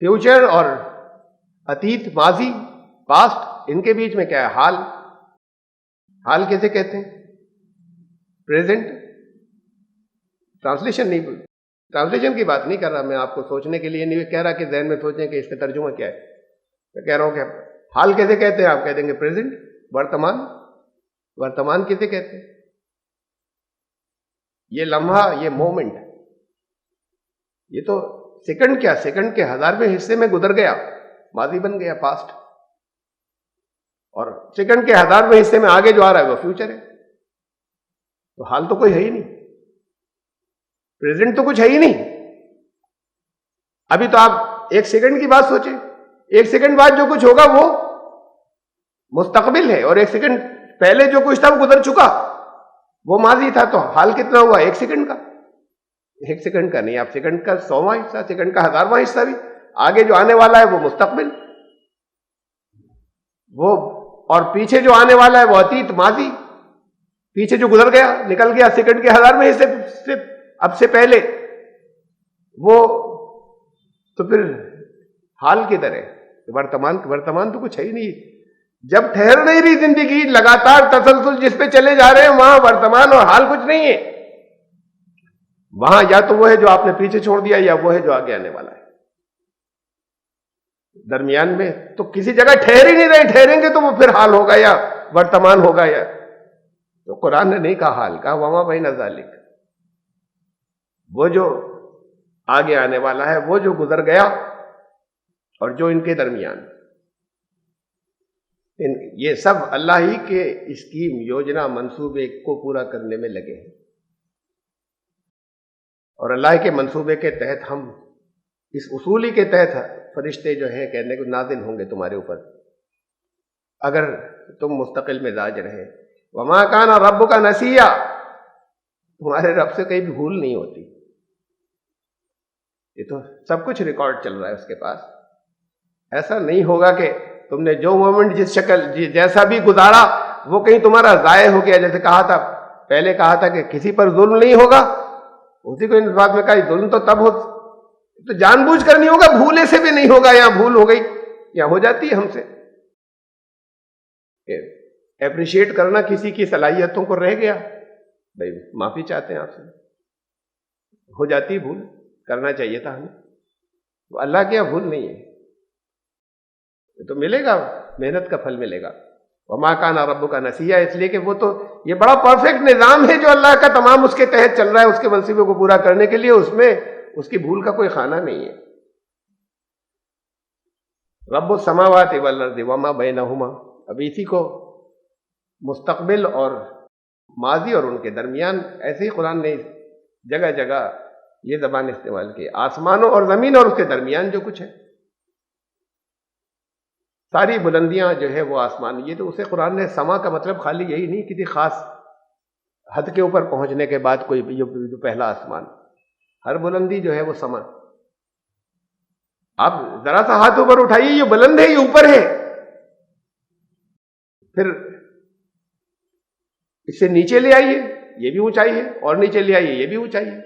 فیوچر اور اتیت، ماضی، پاسٹ، ان کے بیچ میں کیا ہے؟ حال۔ حال کیسے کہتے ہیں؟ پریزنٹ۔ ٹرانسلیشن نہیں، ٹرانسلیشن کی بات نہیں کر رہا میں، آپ کو سوچنے کے لیے نہیں کہہ رہا کہ ذہن میں سوچیں کہ اس کا ترجمہ کیا ہے۔ میں کہہ رہا ہوں کہ حال کیسے کہتے ہیں؟ آپ کہہ دیں گے پریزنٹ، ورتمان۔ ورتمان کیسے کہتے ہیں؟ یہ لمحہ، یہ مومنٹ، یہ تو سیکنڈ، کیا سیکنڈ کے 1000ویں حصے میں گزر گیا، ماضی بن گیا، پاسٹ، اور سیکنڈ کے 1000ویں حصے میں آگے جو آ رہا ہے وہ فیوچر ہے۔ تو حال تو کوئی ہے ہی نہیں، پریزنٹ تو کچھ ہے ہی نہیں۔ ابھی تو آپ ایک سیکنڈ کی بات سوچیں، ایک سیکنڈ بعد جو کچھ ہوگا وہ مستقبل ہے، اور ایک سیکنڈ پہلے جو کچھ تھا وہ گزر چکا، وہ ماضی تھا۔ تو حال کتنا ہوا؟ ایک سیکنڈ کا، ایک سیکنڈ کا نہیں، آپ سیکنڈ کا 100واں حصہ، سیکنڈ کا 1000واں حصہ بھی، آگے جو آنے والا ہے وہ مستقبل، وہ، اور پیچھے جو آنے والا ہے وہ اتیت، ماضی، پیچھے جو گزر گیا نکل گیا سیکنڈ کے 1000ویں حصے سے اب سے پہلے، وہ تو پھر حال کدھر ہے؟ ورتمان تو کچھ ہے ہی نہیں۔ جب ٹھہر نہیں رہی زندگی، لگاتار تسلسل جس پہ چلے جا رہے ہیں، وہاں ورتمان اور حال کچھ نہیں ہے۔ وہاں یا تو وہ ہے جو آپ نے پیچھے چھوڑ دیا، یا وہ ہے جو آگے آنے والا ہے۔ درمیان میں تو کسی جگہ ٹھہر ہی نہیں رہے، ٹھہریں گے تو وہ پھر حال ہوگا یا ورتمان ہوگا، یا تو قرآن نے نہیں کہا حال، کہا وما بین ذالک، وہ جو آگے آنے والا ہے، وہ جو گزر گیا، اور جو ان کے درمیان، یہ سب اللہ ہی کے اسکیم، یوجنا، منصوبے کو پورا کرنے میں لگے ہیں، اور اللہ کے منصوبے کے تحت ہم اس اصولی کے تحت فرشتے جو ہیں کہنے کو نازل ہوں گے تمہارے اوپر، اگر تم مستقل مزاج رہے۔ وما کان ربک نسیا، تمہارے رب سے کہیں بھی بھول نہیں ہوتی، یہ تو سب کچھ ریکارڈ چل رہا ہے اس کے پاس۔ ایسا نہیں ہوگا کہ تم نے جو مومنٹ جس شکل جیسا بھی گزارا وہ کہیں تمہارا ضائع ہو گیا۔ جیسے کہا تھا پہلے، کہا تھا کہ کسی پر ظلم نہیں ہوگا، اسی کو ان بات میں کہا ظلم تو تب ہو، تو جان بوجھ کر نہیں ہوگا، بھولے سے بھی نہیں ہوگا، یا بھول ہو گئی یا ہو جاتی ہے ہم سے. اپریشیٹ کرنا کسی کی صلاحیتوں کو رہ گیا, بھائی معافی چاہتے ہیں آپ سے, ہو جاتی بھول, کرنا چاہیے تھا ہمیں. وہ اللہ کے یہاں بھول نہیں ہے, تو ملے گا, محنت کا پھل ملے گا. وما کان ربک نسیا, اس لیے کہ وہ تو یہ بڑا پرفیکٹ نظام ہے جو اللہ کا تمام اس کے تحت چل رہا ہے, اس کے منصوبے کو پورا کرنے کے لیے, اس میں اس کی بھول کا کوئی خانہ نہیں ہے. رب السماوات والارض وما بینہما, اب اسی کو مستقبل اور ماضی اور ان کے درمیان ایسے ہی قرآن نے جگہ جگہ یہ زبان استعمال کی, آسمانوں اور زمین اور اس کے درمیان جو کچھ ہے, ساری بلندیاں جو ہے وہ آسمان. یہ تو اسے قرآن نے سما کا مطلب خالی یہی نہیں کسی خاص حد کے اوپر پہنچنے کے بعد کوئی جو پہلا آسمان, ہر بلندی جو ہے وہ سما. آپ ذرا سا ہاتھ اوپر اٹھائیے, یہ بلند ہے, یہ اوپر ہے, پھر اس سے نیچے لے آئیے, یہ بھی اونچائی ہے, اور نیچے لے آئیے, یہ بھی اونچائی ہے.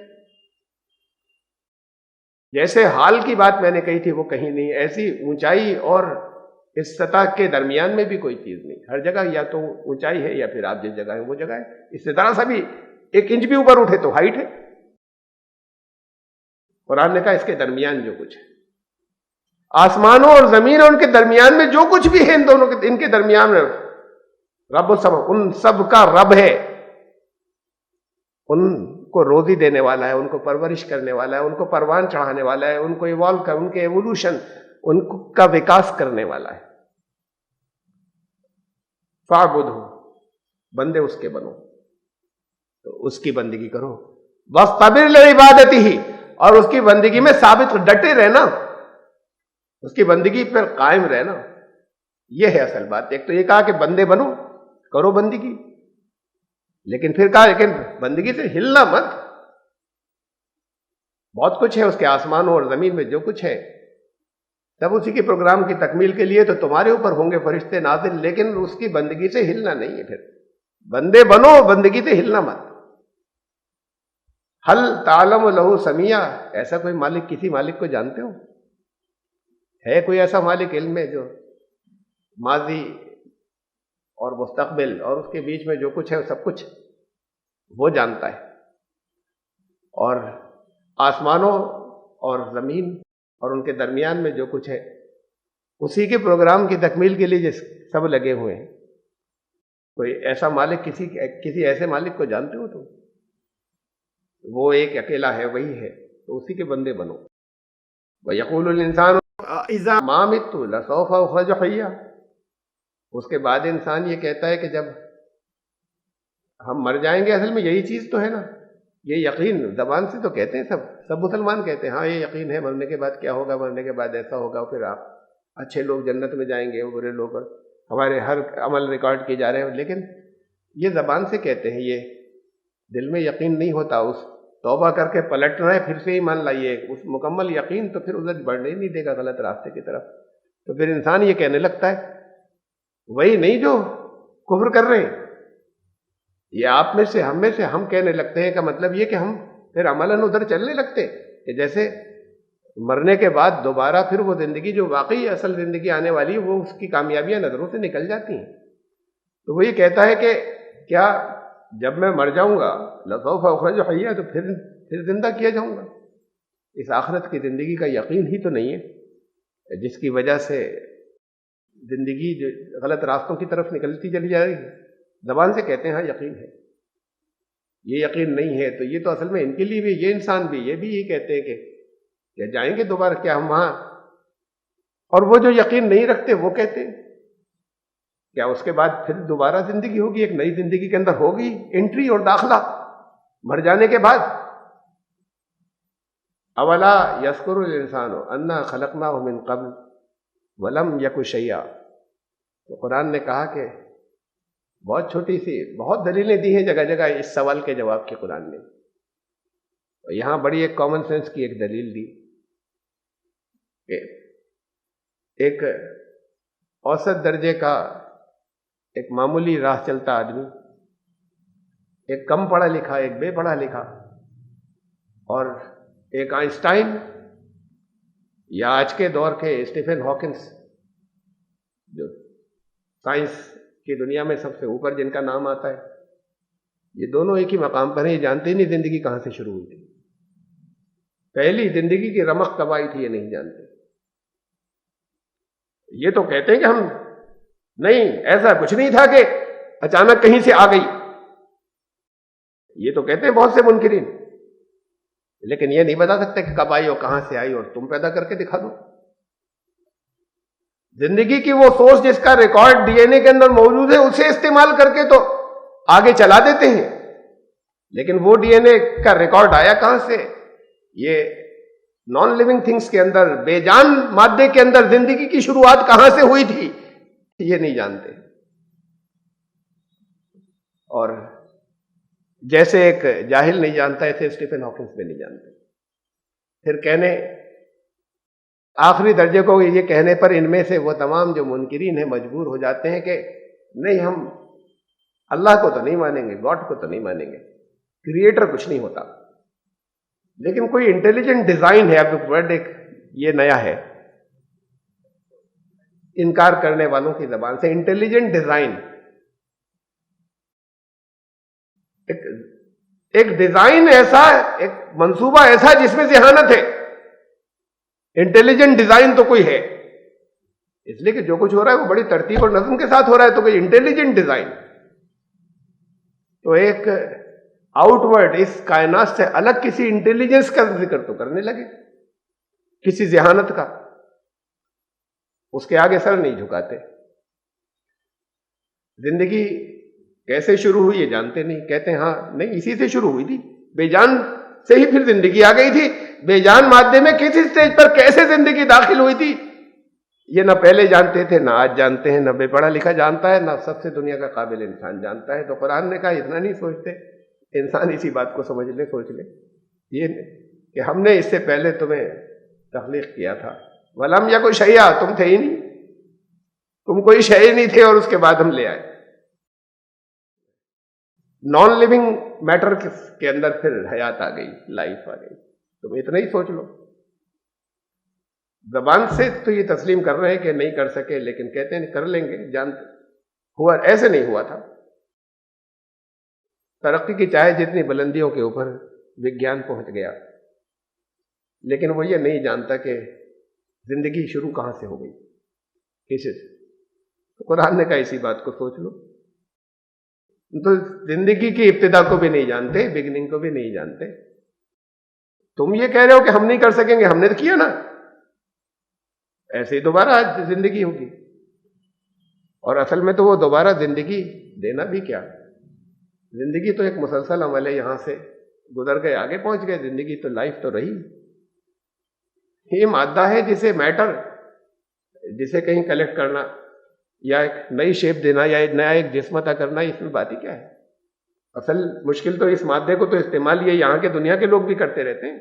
جیسے حال کی بات میں نے کہی تھی وہ کہیں نہیں, ایسی اونچائی اور اس سطح کے درمیان میں بھی کوئی چیز نہیں. ہر جگہ یا تو اونچائی ہے یا پھر آپ جس جگہ ہیں وہ جگہ ہے. اس سے ذرا سا بھی 1 انچ بھی اوپر اٹھے تو ہائٹ ہے. قرآن نے کہا اس کے درمیان جو کچھ ہے, آسمانوں اور زمین اور ان کے درمیان میں جو کچھ بھی ہے, ان دونوں کے, ان کے درمیان میں رب السما, ان سب کا رب ہے. ان کو روزی دینے والا ہے, ان کو پرورش کرنے والا ہے, ان کو پروان چڑھانے والا ہے, ان کو ایوالو کر, ان کے ایوولوشن, ان کا وکاس کرنے والا ہے. فاعبدہ, بندے اس کے بنو, تو اس کی بندگی کرو. واصطبر لعبادتہ, اور اس کی بندگی میں ثابت ڈٹے رہنا, اس کی بندگی پر قائم رہنا. یہ ہے اصل بات. ایک تو یہ کہا کہ بندے بنو, کرو بندگی, لیکن پھر کہا لیکن بندگی سے ہلنا مت. بہت کچھ ہے اس کے آسمانوں اور زمین میں جو کچھ ہے سب اسی کے پروگرام کی تکمیل کے لیے تو تمہارے اوپر ہوں گے فرشتے نازل, لیکن اس کی بندگی سے ہلنا نہیں ہے. پھر بندے بنو, بندگی سے ہلنا مت. حل تعلم لہ سمیہ, ایسا کوئی مالک, کسی مالک کو جانتے ہو؟ ہے کوئی ایسا مالک علم میں جو ماضی اور مستقبل اور اس کے بیچ میں جو کچھ ہے سب کچھ وہ جانتا ہے؟ اور آسمانوں اور زمین اور ان کے درمیان میں جو کچھ ہے اسی کے پروگرام کی تکمیل کے لیے سب لگے ہوئے ہیں. کوئی ایسا مالک, کسی ایسے مالک کو جانتے ہو تم؟ وہ ایک اکیلا ہے, وہی ہے, تو اسی کے بندے بنو. وَيَقُولُ الْإِنسَانُ إِذَا مَا مِتُّ لَسَوْفَ أُخْرَجُ حَيًّا, اس کے بعد انسان یہ کہتا ہے کہ جب ہم مر جائیں گے, اصل میں یہی چیز تو ہے نا, یہ یقین زبان سے تو کہتے ہیں سب مسلمان کہتے ہیں, ہاں یہ یقین ہے مرنے کے بعد کیا ہوگا, مرنے کے بعد ایسا ہوگا, پھر آپ اچھے لوگ جنت میں جائیں گے, برے لوگ, ہمارے ہر عمل ریکارڈ کیے جا رہے ہیں. لیکن یہ زبان سے کہتے ہیں, یہ دل میں یقین نہیں ہوتا. اس توبہ کر کے پلٹنا ہے, پھر سے ایمان لائیے, اس مکمل یقین تو پھر ادھر بڑھنے ہی نہیں دے گا غلط راستے کی طرف. تو پھر انسان یہ کہنے لگتا ہے, وہی نہیں جو کفر کر رہے ہیں, یہ آپ میں سے ہم میں سے ہم کہنے لگتے ہیں. کا مطلب یہ کہ ہم پھر عملاً ادھر چلنے لگتے کہ جیسے مرنے کے بعد دوبارہ پھر وہ زندگی جو واقعی اصل زندگی آنے والی ہے وہ اس کی کامیابیاں نظروں سے نکل جاتی ہیں. تو وہ یہ کہتا ہے کہ کیا جب میں مر جاؤں گا لسوف اخرج حیا, تو پھر زندہ کیا جاؤں گا. اس آخرت کی زندگی کا یقین ہی تو نہیں ہے, جس کی وجہ سے زندگی جو غلط راستوں کی طرف نکلتی چلی جا رہی ہے. زبان سے کہتے ہیں ہاں یقین ہے, یہ یقین نہیں ہے. تو یہ تو اصل میں ان کے لیے بھی, یہ انسان بھی, یہ بھی یہ کہتے ہیں کہ کیا جائیں گے دوبارہ, کیا ہم وہاں, اور وہ جو یقین نہیں رکھتے وہ کہتے ہیں کیا اس کے بعد پھر دوبارہ زندگی ہوگی, ایک نئی زندگی کے اندر ہوگی انٹری اور داخلہ مر جانے کے بعد. اولا یذکر الانسان انا خلقناہ من قبل ولم یک شیئا. تو قرآن نے کہا کہ بہت چھوٹی سی, بہت دلیلیں دی ہیں جگہ جگہ اس سوال کے جواب کی قرآن نے. یہاں بڑی ایک کامن سینس کی ایک دلیل دی کہ ایک اوسط درجے کا ایک معمولی راہ چلتا آدمی, ایک کم پڑھا لکھا, ایک بے پڑھا لکھا, اور ایک آئنسٹائن یا آج کے دور کے اسٹیفن ہاکنس, سائنس کی دنیا میں سب سے اوپر جن کا نام آتا ہے، یہ دونوں ایک ہی مقام پر ہیں، یہ جانتے ہی نہیں زندگی کہاں سے شروع ہوئی تھی، پہلی زندگی کی رمق کب آئی تھی یہ نہیں جانتے۔ یہ تو کہتے ہیں کہ ہم نہیں، ایسا کچھ نہیں تھا کہ اچانک کہیں سے آ گئی، یہ تو کہتے ہیں بہت سے منکرین، لیکن یہ نہیں بتا سکتے کہ کب آئی اور کہاں سے آئی، اور تم پیدا کر کے دکھا دو۔ زندگی کی وہ سوچ جس کا ریکارڈ ڈی این اے کے اندر موجود ہے، اسے استعمال کر کے تو آگے چلا دیتے ہیں، لیکن وہ ڈی این اے کا ریکارڈ آیا کہاں سے؟ یہ نان لیونگ تھنگس کے اندر، بے جان مادے کے اندر زندگی کی شروعات کہاں سے ہوئی تھی یہ نہیں جانتے۔ اور جیسے ایک جاہل نہیں جانتا، ایسے اسٹیفن ہاکنس بھی نہیں جانتے۔ پھر کہنے آخری درجے کو یہ کہنے پر ان میں سے وہ تمام جو منکرین ہیں مجبور ہو جاتے ہیں کہ نہیں، ہم اللہ کو تو نہیں مانیں گے، گاڈ کو تو نہیں مانیں گے، کریٹر کچھ نہیں ہوتا، لیکن کوئی انٹیلیجنٹ ڈیزائن ہے۔ اب ورڈ ایک یہ نیا ہے انکار کرنے والوں کی زبان سے، انٹیلیجنٹ ڈیزائن، ایک ڈیزائن ایسا، ایک منصوبہ ایسا جس میں ذہانت ہے۔ انٹیلیجنٹ ڈیزائن تو کوئی ہے، اس لیے کہ جو کچھ ہو رہا ہے وہ بڑی ترتیب اور نظم کے ساتھ ہو رہا ہے، تو کوئی انٹیلیجنٹ ڈیزائن تو ایک آؤٹ ورڈ اس کائنات سے الگ کسی انٹیلیجنس کا ذکر تو کرنے لگے، کسی ذہانت کا، اس کے آگے سر نہیں جھکاتے۔ زندگی کیسے شروع ہوئی یہ جانتے نہیں، کہتے ہیں ہاں نہیں، اسی سے شروع ہوئی تھی، بے جان سے ہی پھر زندگی آ گئی تھی۔ بے جان مادے میں کس اسٹیج پر کیسے زندگی داخل ہوئی تھی یہ نہ پہلے جانتے تھے، نہ آج جانتے ہیں، نہ بے پڑھا لکھا جانتا ہے، نہ سب سے دنیا کا قابل انسان جانتا ہے۔ تو قرآن نے کہا اتنا نہیں سوچتے، انسان اسی بات کو سمجھ لے، سوچ لے یہ کہ ہم نے اس سے پہلے تمہیں تخلیق کیا تھا، وَلَمْ يَكُ شَيْئًا، تم تھے ہی نہیں، تم کوئی شے نہیں تھے، اور اس کے بعد ہم لے آئے۔ نان لیونگ میٹر کے اندر پھر حیات آ گئی، لائف آ گئی، تم اتنا ہی سوچ لو۔ زبان سے تو یہ تسلیم کر رہے ہیں کہ نہیں کر سکے، لیکن کہتے ہیں کر لیں گے، جانتے ہوا ایسے نہیں ہوا تھا۔ ترقی کی چاہے جتنی بلندیوں کے اوپر وگیان پہنچ گیا، لیکن وہ یہ نہیں جانتا کہ زندگی شروع کہاں سے ہو گئی، کیسے سے۔ تو قرآن نے کہا اسی بات کو سوچ لو۔ تو زندگی کی ابتدا کو بھی نہیں جانتے، بگننگ کو بھی نہیں جانتے۔ تم یہ کہہ رہے ہو کہ ہم نہیں کر سکیں گے، ہم نے تو کیا نا، ایسے ہی دوبارہ آج زندگی ہوگی۔ اور اصل میں تو وہ دوبارہ زندگی دینا بھی کیا، زندگی تو ایک مسلسل عمل ہے، یہاں سے گزر گئے، آگے پہنچ گئے، زندگی تو لائف تو رہی۔ یہ مادہ ہے جسے میٹر، جسے کہیں کلیکٹ کرنا یا ایک نئی شیپ دینا یا ایک نیا ایک جسم عطا کرنا، اس میں بات ہی کیا ہے؟ اصل مشکل تو اس مادے کو تو استعمال یہ یہاں کے دنیا کے لوگ بھی کرتے رہتے ہیں،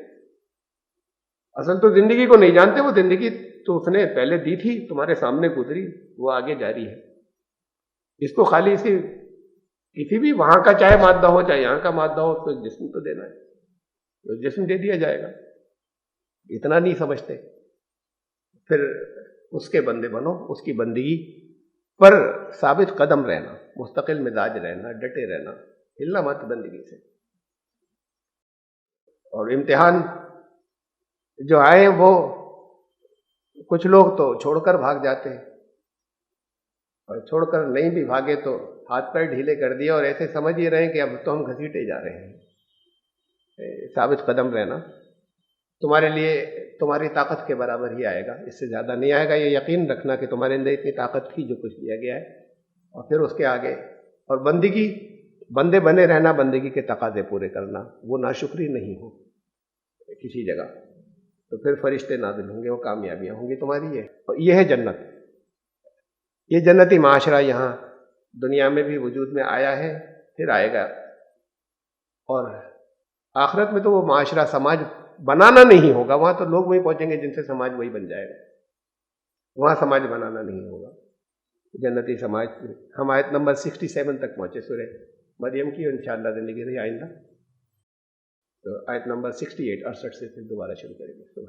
اصل تو زندگی کو نہیں جانتے۔ وہ زندگی تو اس نے پہلے دی تھی، تمہارے سامنے گزری، وہ آگے جاری ہے۔ اس کو خالی کسی بھی وہاں کا چاہے مادہ ہو چاہے یہاں کا مادہ ہو، تو جسم تو دینا ہے، تو جسم دے دیا جائے گا، اتنا نہیں سمجھتے۔ پھر اس کے بندے بنو، اس کی بندگی پر ثابت قدم رہنا، مستقل مزاج رہنا، ڈٹے رہنا، ہلنا مت بندگی سے۔ اور امتحان جو آئے وہ کچھ لوگ تو چھوڑ کر بھاگ جاتے ہیں، اور چھوڑ کر نہیں بھی بھاگے تو ہاتھ پیر ڈھیلے کر دیے، اور ایسے سمجھ ہی رہے ہیں کہ اب تو ہم گھسیٹے جا رہے ہیں۔ ثابت قدم رہنا تمہارے لیے تمہاری طاقت کے برابر ہی آئے گا، اس سے زیادہ نہیں آئے گا۔ یہ یقین رکھنا کہ تمہارے اندر اتنی طاقت تھی جو کچھ دیا گیا ہے، اور پھر اس کے آگے اور بندگی، بندے بنے رہنا، بندگی کے تقاضے پورے کرنا، وہ ناشکری نہیں ہو کسی جگہ، تو پھر فرشتے نازل ہوں گے، وہ کامیابیاں ہوں گی تمہاری۔ یہ ہے جنت، یہ جنتی معاشرہ یہاں دنیا میں بھی وجود میں آیا ہے، پھر آئے گا، اور آخرت میں تو وہ معاشرہ سماج بنانا نہیں ہوگا، وہاں تو لوگ وہی پہنچیں گے جن سے سماج وہی بن جائے گا، وہاں سماج بنانا نہیں ہوگا، جنتی سماج۔ ہم آیت نمبر 67 تک پہنچے سورہ مریم کی، اور انشاءاللہ زندگی رہی آئندہ تو آیت نمبر 68 سے پھر دوبارہ شروع کریں گے۔